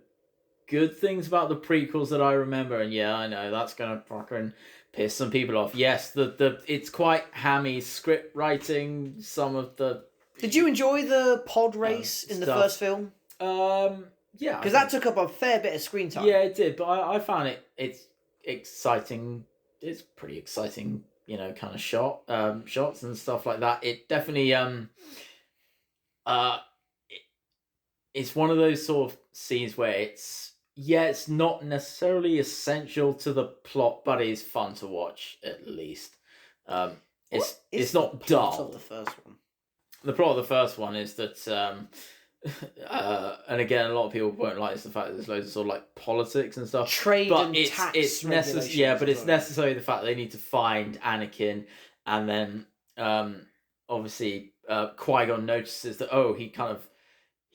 good things about the prequels that I remember, and I know that's gonna fucking piss some people off. Yes, the it's quite hammy script writing. Some of the... Did you enjoy the pod race in the first film? Yeah, because that took up a fair bit of screen time. Yeah, it did, but I found it's exciting. It's pretty exciting, kind of shots and stuff like that. It definitely it's one of those sort of scenes where it's not necessarily essential to the plot, but it's fun to watch at least. It's not dull. Of the first one. The plot of the first one is that, and again, a lot of people won't like this, the fact that there's loads of sort of like politics and stuff. Trade and tax it's necessary. Yeah, but it's necessarily the fact that they need to find Anakin, and then obviously Qui-Gon notices that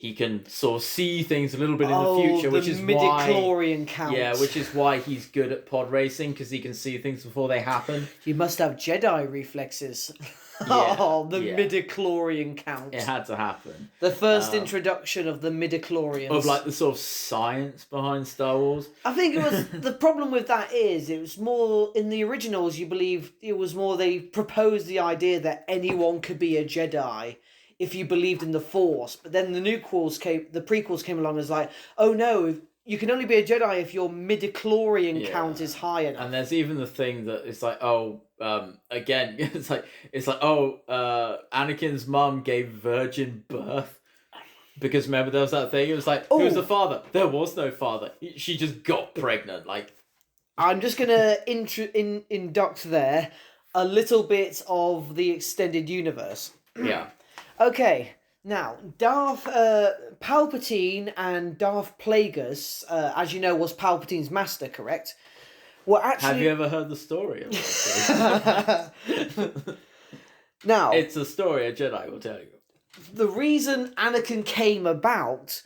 he can sort of see things a little bit in the future, which is midichlorian count. Yeah, which is why he's good at pod racing, because he can see things before they happen. You must have Jedi reflexes. Midichlorian count. It had to happen. The first introduction of the midichlorians. Of like the sort of science behind Star Wars. I think it was the problem with that is it was more in the originals. You believe it was more they proposed the idea that anyone could be a Jedi if you believed in the Force, but then the prequels came along as like, oh no, you can only be a Jedi if your midichlorian count is high enough. And there's even the thing that it's like, again, it's like, Anakin's mum gave virgin birth. Because remember there was that thing, it was like, who's the father? There was no father. She just got pregnant. Like, I'm just going to induct there a little bit of the extended universe. Yeah. Okay, now, Palpatine and Darth Plagueis, as you know, was Palpatine's master, correct? Well, actually... Have you ever heard the story of this? Now... It's a story a Jedi will tell you. The reason Anakin came about,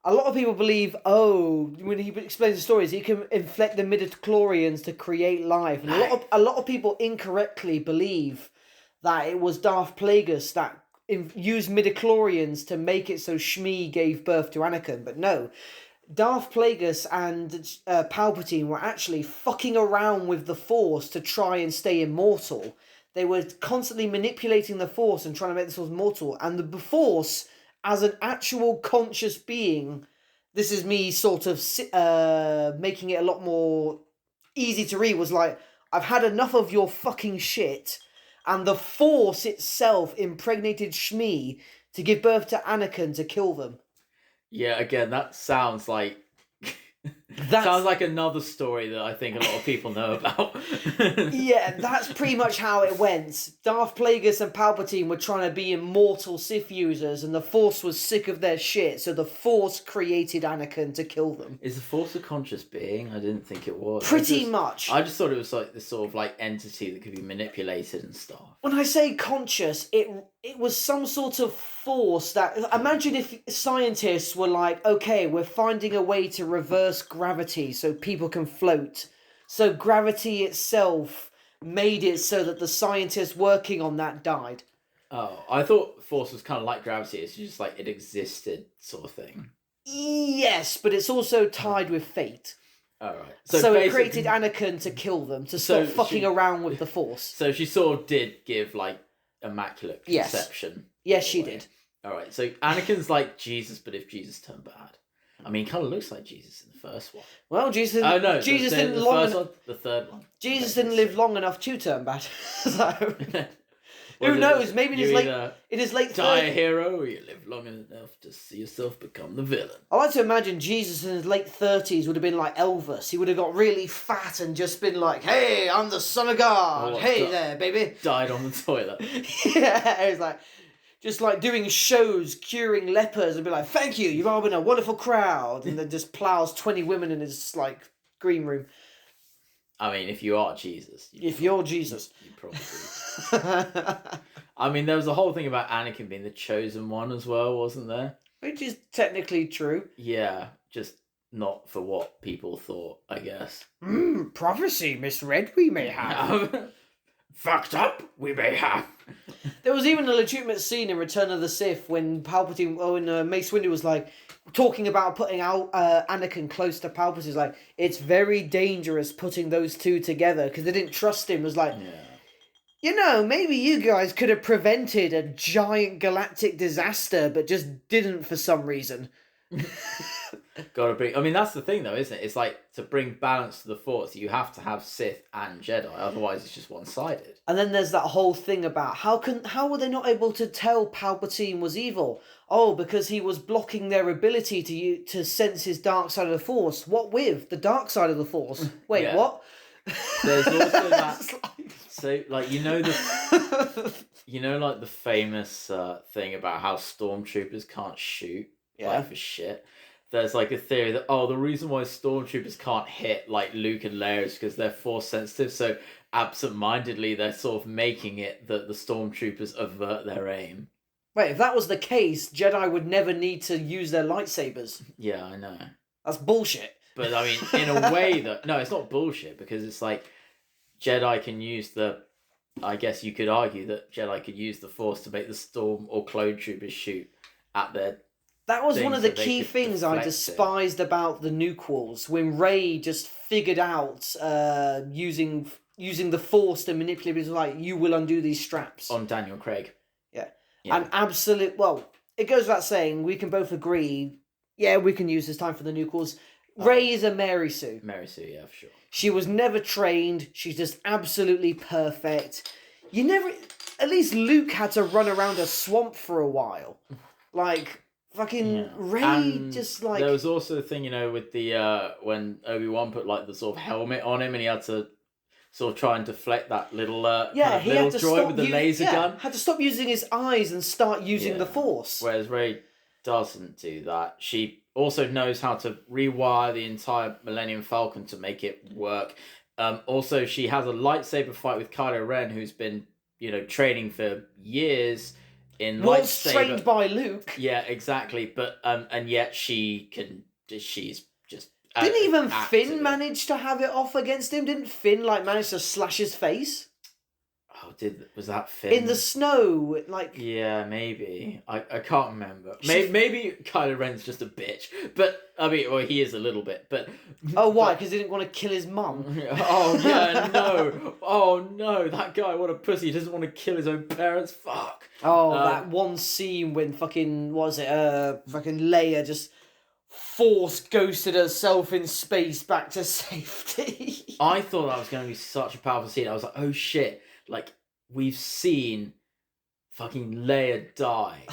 a lot of people believe, when he explains the stories, he can inflect the midichlorians to create life. And a lot of people incorrectly believe that it was Darth Plagueis that used midichlorians to make it so Shmi gave birth to Anakin, but no. Darth Plagueis and Palpatine were actually fucking around with the Force to try and stay immortal. They were constantly manipulating the Force and trying to make the Force mortal. And the Force, as an actual conscious being, this is me sort of making it a lot more easy to read, was like, I've had enough of your fucking shit. And the Force itself impregnated Shmi to give birth to Anakin to kill them. Yeah, again, that sounds like... sounds like another story that I think a lot of people know about. Yeah, that's pretty much how it went. Darth Plagueis and Palpatine were trying to be immortal Sith users, and the Force was sick of their shit, so the Force created Anakin to kill them. Is the Force a conscious being? I didn't think it was. Pretty much. I just thought it was like this sort of like entity that could be manipulated and stuff. When I say conscious, it was some sort of force that... Imagine if scientists were like, okay, we're finding a way to reverse gravity so people can float. So gravity itself made it so that the scientists working on that died. Oh, I thought Force was kind of like gravity. It's just like it existed, sort of thing. Yes, but it's also tied with fate. All right. So it created Anakin to kill them, to stop fucking around with the Force. So she sort of did give like immaculate conception. Yes, she did. All right. So Anakin's like Jesus, but if Jesus turned bad, I mean, he kind of looks like Jesus in the first one. Well, Jesus. Oh no, Jesus the didn't first one, the third one. Jesus didn't live long enough to turn bad. So who knows? Maybe in his late die 30s. a hero, or you live long enough to see yourself become the villain. I like to imagine Jesus in his late 30s would have been like Elvis. He would have got really fat and just been like, "Hey, I'm the son of God. Hey there, baby." Died on the toilet. Yeah, it was like just like doing shows curing lepers and be like, "Thank you, you've all been a wonderful crowd," and then just plows 20 women in his like green room. I mean, if you are Jesus. You're Jesus. You probably. I mean, there was a whole thing about Anakin being the chosen one as well, wasn't there? Which is technically true. Yeah, just not for what people thought, I guess. Prophecy misread we may have. Fucked up we may have. There was even a legitimate scene in Return of the Sith when Mace Windu was like talking about putting out Anakin close to Palpatine. It's like, it's very dangerous putting those two together because they didn't trust him. It was like, you know, maybe you guys could have prevented a giant galactic disaster, but just didn't for some reason. Gotta bring. I mean, that's the thing, though, isn't it? It's like to bring balance to the Force, you have to have Sith and Jedi. Otherwise, it's just one-sided. And then there's that whole thing about how were they not able to tell Palpatine was evil? Oh, because he was blocking their ability to sense his dark side of the Force. What with the dark side of the Force? Wait, what? There's also that. So, like, like the famous thing about how stormtroopers can't shoot. Like, for shit. There's like a theory that the reason why stormtroopers can't hit like Luke and Leia is because they're Force sensitive. So absent-mindedly, they're sort of making it that the stormtroopers avert their aim. Wait, if that was the case, Jedi would never need to use their lightsabers. Yeah, I know. That's bullshit. But I mean, in a way no, it's not bullshit because it's like Jedi can use I guess you could argue that Jedi could use the Force to make the Storm or Clone Troopers shoot at their. That was one of the key things I despised about the Nuquels, when Rey just figured out using the Force to manipulate. It was like, you will undo these straps. On Daniel Craig. Yeah. And it goes without saying, we can both agree, we can use this time for the Nuquels. Rey is a Mary Sue. Mary Sue, yeah, for sure. She was never trained. She's just absolutely perfect. At least Luke had to run around a swamp for a while. Like... Fucking Rey, and just like... There was also the thing, with the, when ObiWan put, like, the sort of helmet on him and he had to sort of try and deflect that little, he had to droid with the laser gun. Had to stop using his eyes and start using the Force. Whereas Rey doesn't do that. She also knows how to rewire the entire Millennium Falcon to make it work. Also, she has a lightsaber fight with Kylo Ren, who's been, training for years... Was trained by Luke. Yeah, exactly. But and yet she's just didn't even Finn manage to have it off against him? Didn't Finn manage to slash his face? Oh, was that Finn in the snow? Yeah, maybe. I can't remember. Maybe Kylo Ren's just a bitch, but I mean, he is a little bit. But why? Because he didn't want to kill his mum. Oh yeah, no. Oh no, that guy! What a pussy! He doesn't want to kill his own parents. Fuck. Oh, that one scene when fucking fucking Leia just Force ghosted herself in space back to safety. I thought that was going to be such a powerful scene. I was like, oh shit. Like, we've seen fucking Leia die.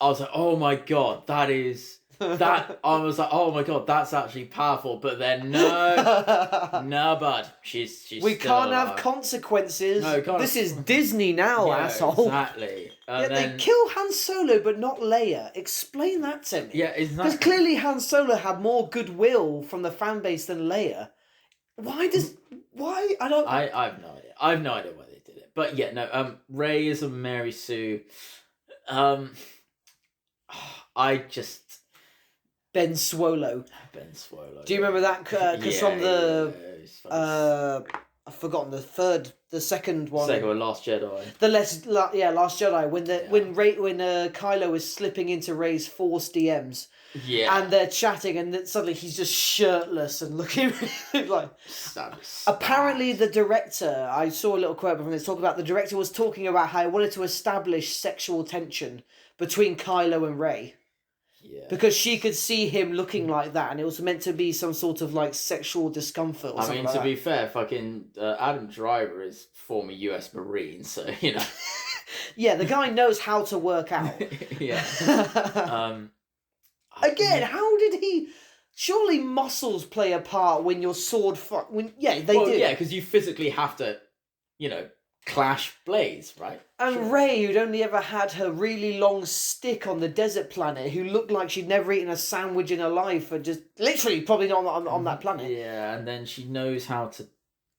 I was like, oh my god, I was like, oh my god, that's actually powerful. But then, no, bud. She's we can't have consequences. No, this is Disney now, asshole. Exactly. They kill Han Solo, but not Leia. Explain that to me. Yeah, exactly. Because clearly Han Solo had more goodwill from the fan base than Leia. Why? I don't... I have no idea. I have no idea why they did it. But yeah, no, Rey is a Mary Sue. I just... Ben Swallow. Ben Swallow. Do you remember that? Because from the trilogies? Fucking I've forgotten the second one. Second one, Last Jedi. Last Jedi, when Kylo is slipping into Rey's Force DMs, Yeah. and they're chatting, and then suddenly he's just shirtless and looking like. Apparently, the director, I saw a little quote from this talk about the director was talking about how he wanted to establish sexual tension between Kylo and Rey. Yeah. Because she could see him looking like that, and it was meant to be some sort of like sexual discomfort. Or something like to that. be fair, fucking Adam Driver is former U.S. Marine, so you know. Yeah, the guy knows how to work out. Yeah. Again, how did he? Surely muscles play a part when your sword. They do. Yeah, because you physically have to, you know, clash blades, right? And Sure. Rey, who'd only ever had her really long stick on the desert planet, who looked like she'd never eaten a sandwich in her life, and just literally probably not on that planet. Yeah, and then she knows how to.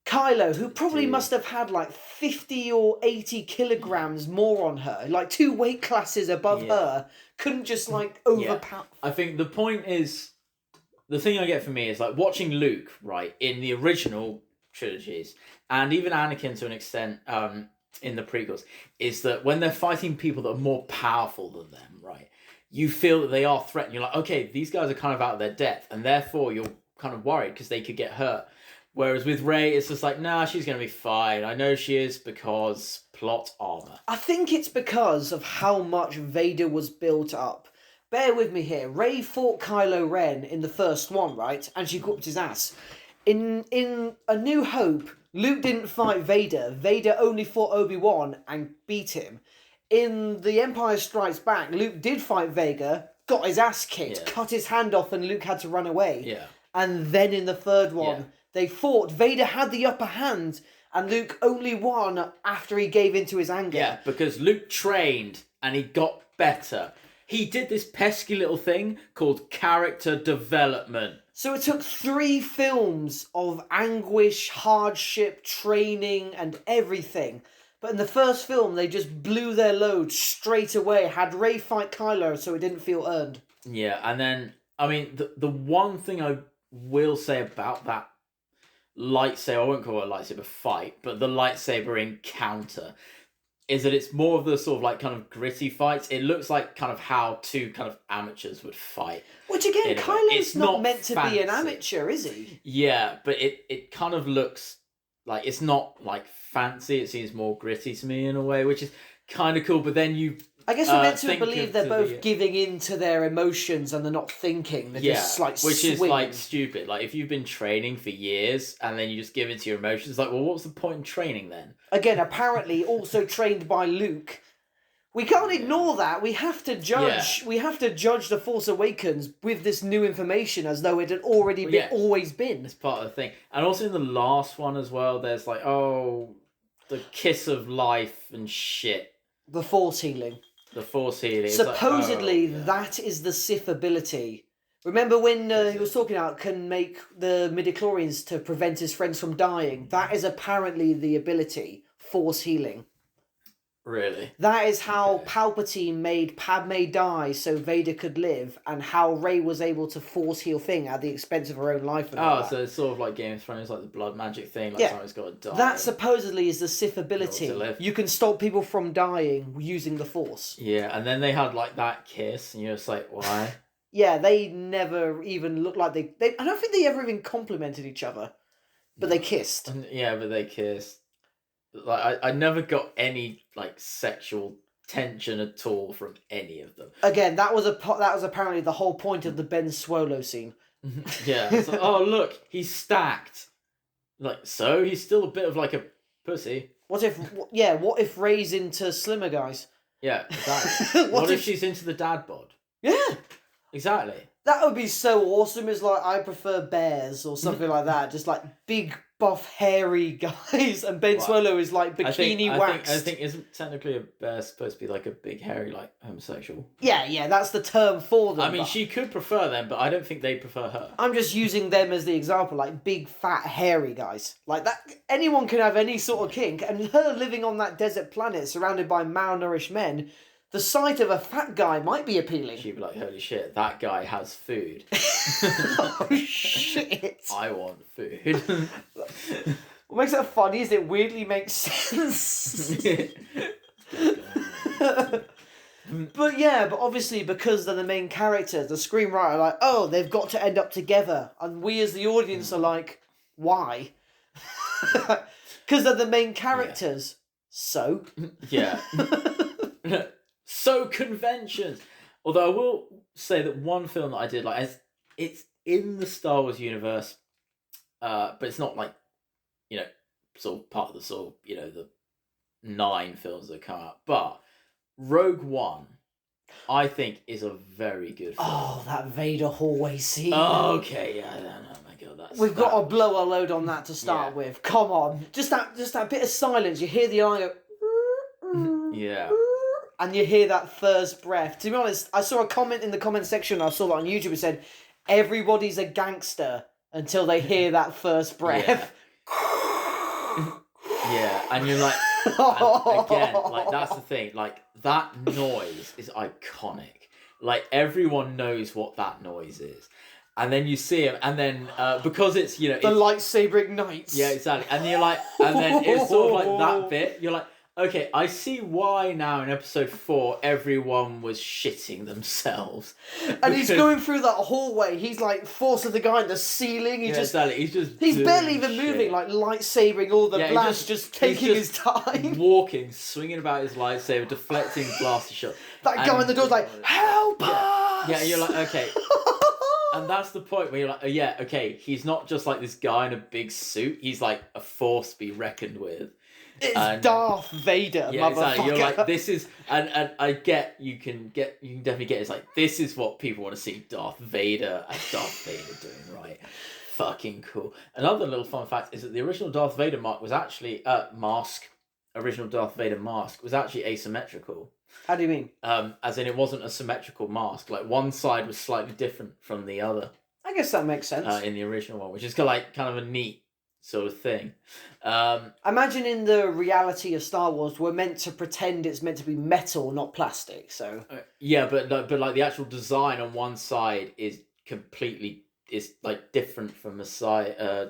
Kylo, who probably Dude. must have had like 50 or 80 kilograms more on her, like 2 weight classes above her, couldn't just like overpower. I think the point is, the thing I get from me is like watching Luke, right, in the original trilogies, and even Anakin to an extent in the prequels, is that when they're fighting people that are more powerful than them, right, you feel that they are threatened. You're like, okay, these guys are kind of out of their depth, and therefore you're kind of worried because they could get hurt. Whereas with Rey, it's just like, nah, she's going to be fine. I know she is because plot armor. I think it's because of how much Vader was built up. Bear with me here. Rey fought Kylo Ren in the first one, right? And she whooped his ass. In A New Hope, Luke didn't fight Vader. Vader only fought ObiWan and beat him. In The Empire Strikes Back, Luke did fight Vader, got his ass kicked, cut his hand off, and Luke had to run away. Yeah. And then in the third one, they fought. Vader had the upper hand, and Luke only won after he gave into his anger. Yeah, because Luke trained and he got better. He did this pesky little thing called character development. So it took 3 films of anguish, hardship, training, and everything. But in the first film, they just blew their load straight away. Had Rey fight Kylo, so it didn't feel earned. Yeah, and then, I mean, the one thing I will say about that lightsaber, I won't call it a lightsaber fight, but the lightsaber encounter, is that it's more of the sort of like kind of gritty fights. It looks like kind of how 2 kind of amateurs would fight. Which again, Kylo's It's not not meant to be an fancy. amateur, is he? Yeah, but it kind of looks like it's not like fancy. It seems more gritty to me in a way, which is kind of cool. But then you, I guess we're meant to think believe of they're the- both giving in to their emotions and they're not thinking. They're just like which is swinging. like stupid. Like if you've been training for years and then you just give into your emotions, it's like, well, what's the point in training then? Again, apparently also trained by Luke. We can't ignore that. We have to judge. Yeah. We have to judge the Force Awakens with this new information as though it had already been, always been. It's part of the thing. And also in the last one as well, there's like, oh, the kiss of life and shit. The Force healing. The Force healing. It's Supposedly, like, oh, yeah. that is the Sith ability. Remember when he was talking about can make the midichlorians to prevent his friends from dying? That is apparently the ability. Force healing. Really? That is how Palpatine made Padme die so Vader could live, and how Rey was able to force heal thing at the expense of her own life. And all that. So it's sort of like Game of Thrones, like the blood magic thing, like Yeah. someone's got to die. That supposedly is the Sith ability. to live. You can stop people from dying using the Force. Yeah, and then they had like that kiss, and you're just like, why? Yeah, they never even looked like they I don't think they ever even complimented each other, but they kissed. Yeah, but they kissed. Like I never got any like sexual tension at all from any of them. Again, that was apparently the whole point of the Ben Swolo scene. Yeah, it's like, oh look, he's stacked. Like, so he's still a bit of like a pussy. What if Rey's into slimmer guys? Yeah, exactly. What what if if she's into the dad bod? Yeah. Exactly. That would be so awesome. It's like, I prefer bears or something like that. Just like big, buff, hairy guys. And Ben Swallow is like bikini waxed. I think isn't technically a bear supposed to be like a big, hairy, like homosexual? Yeah, that's the term for them. I mean, but she could prefer them, but I don't think they prefer her. I'm just using them as the example, like big, fat, hairy guys. Like that, anyone can have any sort of kink. And her living on that desert planet surrounded by malnourished men, the sight of a fat guy might be appealing. She'd be like, holy shit, that guy has food. Oh, shit. I want food. What makes that funny is it weirdly makes sense. But obviously because they're the main characters, the screenwriter are like, oh, they've got to end up together. And we as the audience are like, why? Because they're the main characters. So? Yeah. So conventions. Although I will say that one film that I did like, it's in the Star Wars universe, but it's not like, you know, sort of part of the sort of, you know, the 9 films that come out. But Rogue One, I think, is a very good film. Oh, that Vader hallway scene. Oh, okay, yeah, oh my god, We've got to blow a load on that to start with. Come on, just that bit of silence. You hear the eye go, yeah, and you hear that first breath. To be honest, I saw a comment in the comment section. I saw that on YouTube. It said, "Everybody's a gangster until they hear that first breath." Yeah, and you're like, and again, like that's the thing. Like that noise is iconic. Like everyone knows what that noise is. And then you see him, and then because it's, you know, the lightsaber ignites. Yeah, exactly. And you're like, and then it's sort of like that bit. You're like, okay, I see why now in episode 4 everyone was shitting themselves. And he's going through that hallway. He's like forcing the guy in the ceiling. Exactly. He's barely even moving, like lightsabering all the blasts, just taking his time. Walking, swinging about his lightsaber, deflecting blasted shots. That guy in the door's like, help us! Yeah, you're like, okay. And that's the point where you're like, oh yeah, okay, he's not just like this guy in a big suit. He's like a force to be reckoned with. It's Darth Vader, yeah, motherfucker. Exactly. You're like, this is, and I get, you can definitely get, it's like, this is what people want to see Darth Vader and Darth Vader doing, right? Fucking cool. Another little fun fact is that the original Darth Vader mask was actually, original Darth Vader mask was actually asymmetrical. How do you mean? As in it wasn't a symmetrical mask. Like one side was slightly different from the other. I guess that makes sense. In the original one, which is kind of a neat sort of thing. Imagine in the reality of Star Wars, we're meant to pretend it's meant to be metal, not plastic. So yeah, but like the actual design on one side is like different from the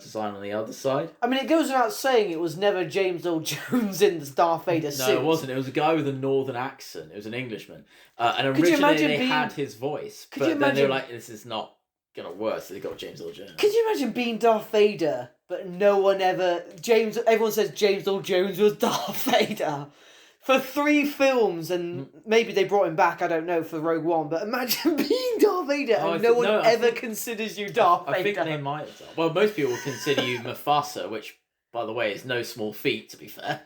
design on the other side. I mean, it goes without saying it was never James Earl Jones in the Darth Vader suit. No, it wasn't. It was a guy with a northern accent. It was an Englishman. And originally they had his voice, but then they were like, this is not gonna work, so they got James Earl Jones. Could you imagine being Darth Vader, but no one ever... Everyone says James Earl Jones was Darth Vader. For 3 films, and maybe they brought him back, I don't know, for Rogue One, but imagine being Darth Vader and no one ever considers you Darth Vader. I think they might have done. Well, most people would consider you Mufasa, which, by the way, is no small feat, to be fair.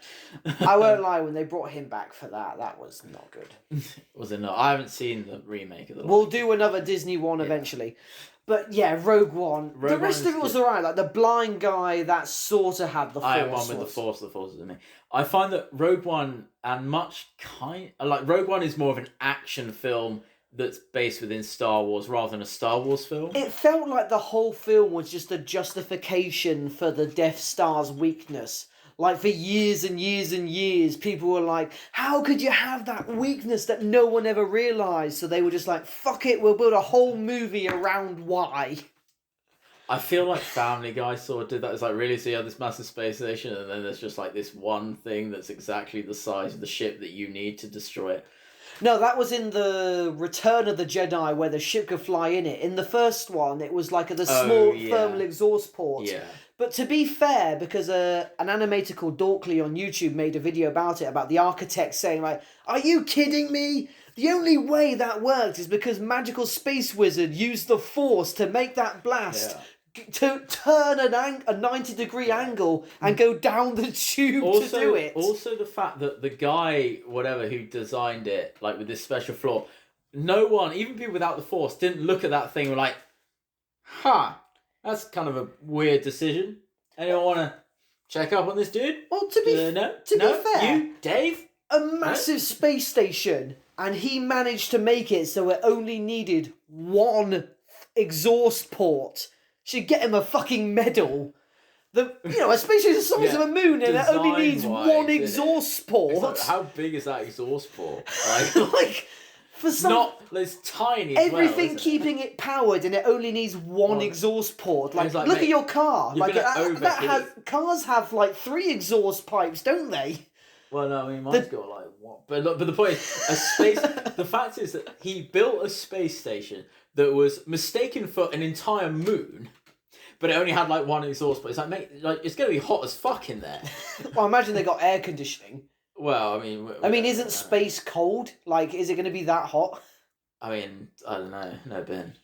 I won't lie, when they brought him back for that was not good. Was it not? I haven't seen the remake of the We'll do another Disney one eventually. But yeah, Rogue One. The rest of it was alright. Like the blind guy that sort of had the Force. I am one with the Force is in me. I find that Rogue One Rogue One is more of an action film that's based within Star Wars rather than a Star Wars film. It felt like the whole film was just a justification for the Death Star's weakness. Like for years and years and years, people were like, how could you have that weakness that no one ever realised? So they were just like, fuck it, we'll build a whole movie around why. I feel like Family Guy sort of did that. It's like, really, so you have this massive space station and then there's just like this one thing that's exactly the size of the ship that you need to destroy it. No, that was in the Return of the Jedi where the ship could fly in it. In the first one, it was like the small thermal exhaust port. Yeah. But to be fair, because an animator called Dorkly on YouTube made a video about it, about the architect saying, like, are you kidding me? The only way that worked is because Magical Space Wizard used the Force to make that blast, to turn a 90-degree angle and go down the tube to do it. Also the fact that the guy, whatever, who designed it, like with this special flaw, no one, even people without the Force, didn't look at that thing and were like, that's kind of a weird decision. Anyone want to check up on this dude? Well, to be fair, you, Dave? A massive space station, and he managed to make it so it only needed one exhaust port. Should get him a fucking medal. A spaceship is the size of a moon and it only needs one exhaust port. Like, how big is that exhaust port? Like for some, it's tiny. Everything keeping it powered, and it only needs one exhaust port. Like look at your car. Like cars have like 3 exhaust pipes, don't they? Well, no, I mean mine's got like one. But the point is, the fact is that he built a space station that was mistaken for an entire moon. But it only had like one exhaust port. It's like, mate, like it's gonna be hot as fuck in there. Well, I imagine they got air conditioning. Well, I mean, isn't space cold? Like, is it going to be that hot? I mean, I don't know. No, Ben.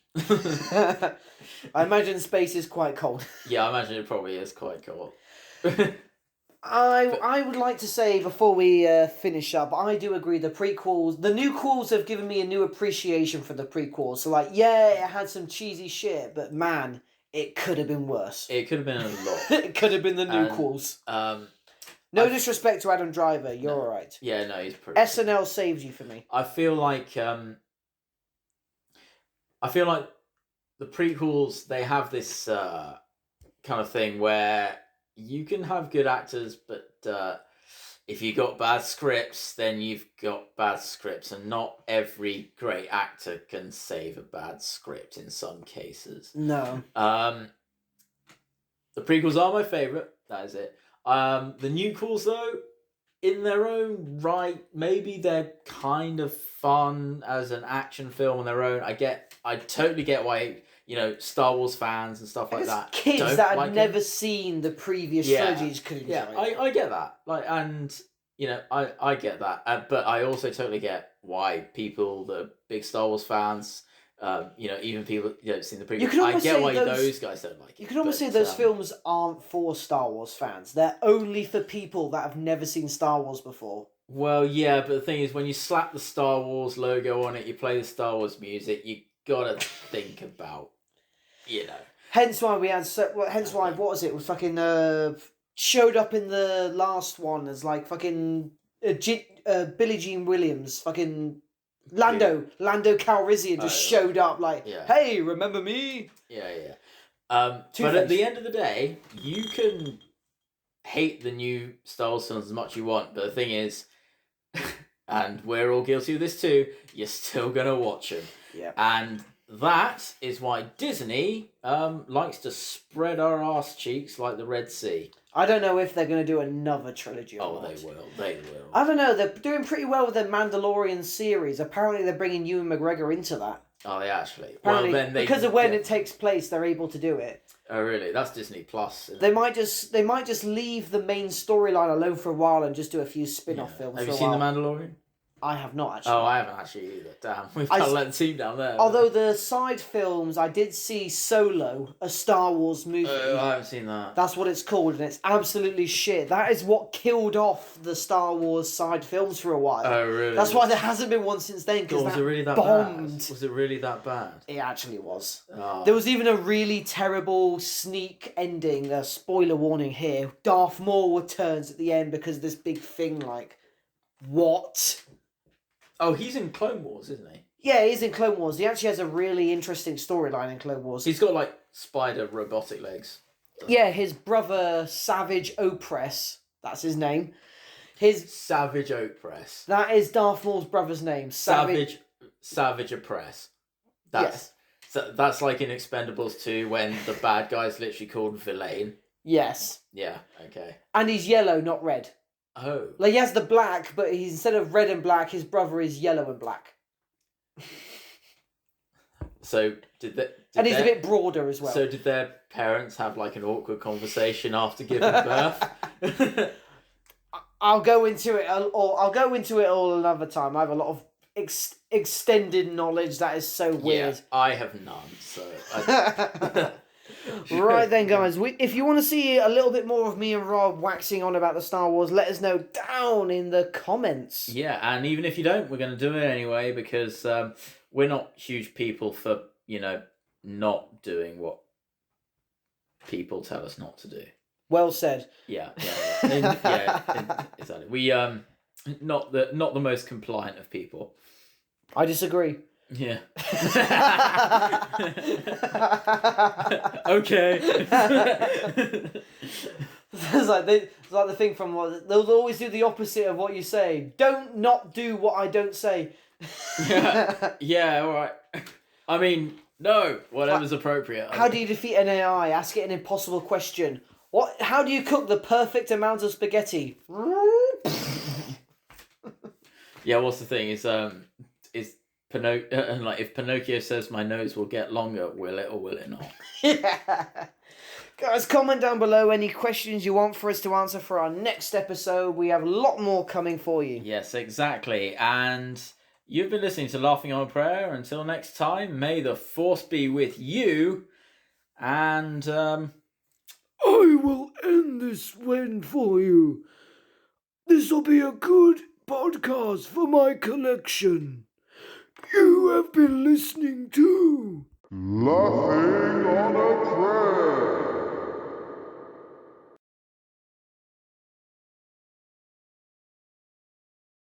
I imagine space is quite cold. Yeah, I imagine it probably is quite cold. I would like to say before we finish up, I do agree the prequels, the new quels have given me a new appreciation for the prequels. So like, yeah, it had some cheesy shit, but man, it could have been worse. It could have been a lot. It could have been the new quels. No disrespect to Adam Driver, you're alright. Yeah, no, he's pretty. SNL saves you for me. I feel like the prequels, they have this kind of thing where you can have good actors, but if you got bad scripts, then you've got bad scripts, and not every great actor can save a bad script in some cases. No. The prequels are my favourite, that is it. The new quels, though, in their own right, maybe they're kind of fun as an action film on their own. I totally get why, Star Wars fans and stuff like that. Kids that had never seen the previous trilogies could enjoy it. I get that. I get that. But I also totally get why people that are big Star Wars fans, even people that don't see the prequels, I get why those guys don't like it. You can almost say those films aren't for Star Wars fans. They're only for people that have never seen Star Wars before. Well, yeah, but the thing is, when you slap the Star Wars logo on it, you play the Star Wars music, you gotta think about, Hence why we had. What was it? It was fucking showed up in the last one as like fucking Billie Jean Williams, fucking. Lando Calrissian just showed up like, hey, remember me? Yeah. But at the end of the day, you can hate the new Star Wars films as much as you want, but the thing is, and we're all guilty of this too, you're still gonna watch them. Yeah. And that is why Disney likes to spread our arse cheeks like the Red Sea. I don't know if they're going to do another trilogy or not. They will. I don't know, they're doing pretty well with the Mandalorian series. Apparently they're bringing Ewan McGregor into that. Oh, they actually? Apparently, well, then because of when it takes place, they're able to do it. Oh, really? That's Disney Plus. They might just leave the main storyline alone for a while and just do a few spin-off films. Have you seen The Mandalorian? I have not actually. Oh, I haven't actually either. Damn, we've got to let the team down there. Although the side films, I did see Solo, a Star Wars movie. Oh, I haven't seen that. That's what it's called, and it's absolutely shit. That is what killed off the Star Wars side films for a while. Oh, really? That's why there hasn't been one since then, because was it really that bombed. Bad? Was it really that bad? It actually was. Oh. There was even a really terrible sneak ending, a spoiler warning here. Darth Maul returns at the end because of this big thing, like, what? Oh, he's in Clone Wars, isn't he? Yeah, he's in Clone Wars. He actually has a really interesting storyline in Clone Wars. He's got, like, spider robotic legs. Yeah, his brother, Savage Opress, that's his name. Savage Opress. That is Darth Maul's brother's name. Savage Opress. That's like in Expendables 2 when the bad guy's literally called Villain. Yes. Yeah, okay. And he's yellow, not red. Oh. Like, he has the black, but he's instead of red and black, his brother is yellow and black. So, and he's a bit broader as well. So, did their parents have, like, an awkward conversation after giving birth? I'll go into it all another time. I have a lot of extended knowledge that is so weird. Yeah, I have none, so... Right then, guys, if you want to see a little bit more of me and Rob waxing on about the Star Wars, let us know down in the comments. Yeah, and even if you don't, we're going to do it anyway, because we're not huge people for, not doing what people tell us not to do. Well said. Yeah. Exactly. We not the most compliant of people. I disagree. Yeah. Okay. It's like the thing from they'll always do the opposite of what you say. Don't not do what I don't say. Yeah, all right. I mean, no, whatever's appropriate. How do you defeat an AI? Ask it an impossible question. What? How do you cook the perfect amount of spaghetti? Yeah, what's the thing? Is like if Pinocchio says my nose will get longer, will it or will it not? Yeah. Guys, comment down below any questions you want for us to answer for our next episode. We have a lot more coming for you. Yes, exactly. And you've been listening to Laughing on a Prayer. Until next time, may the Force be with you. And I will end this one for you. This'll be a good podcast for my collection. You have been listening to Laughing on a Prayer.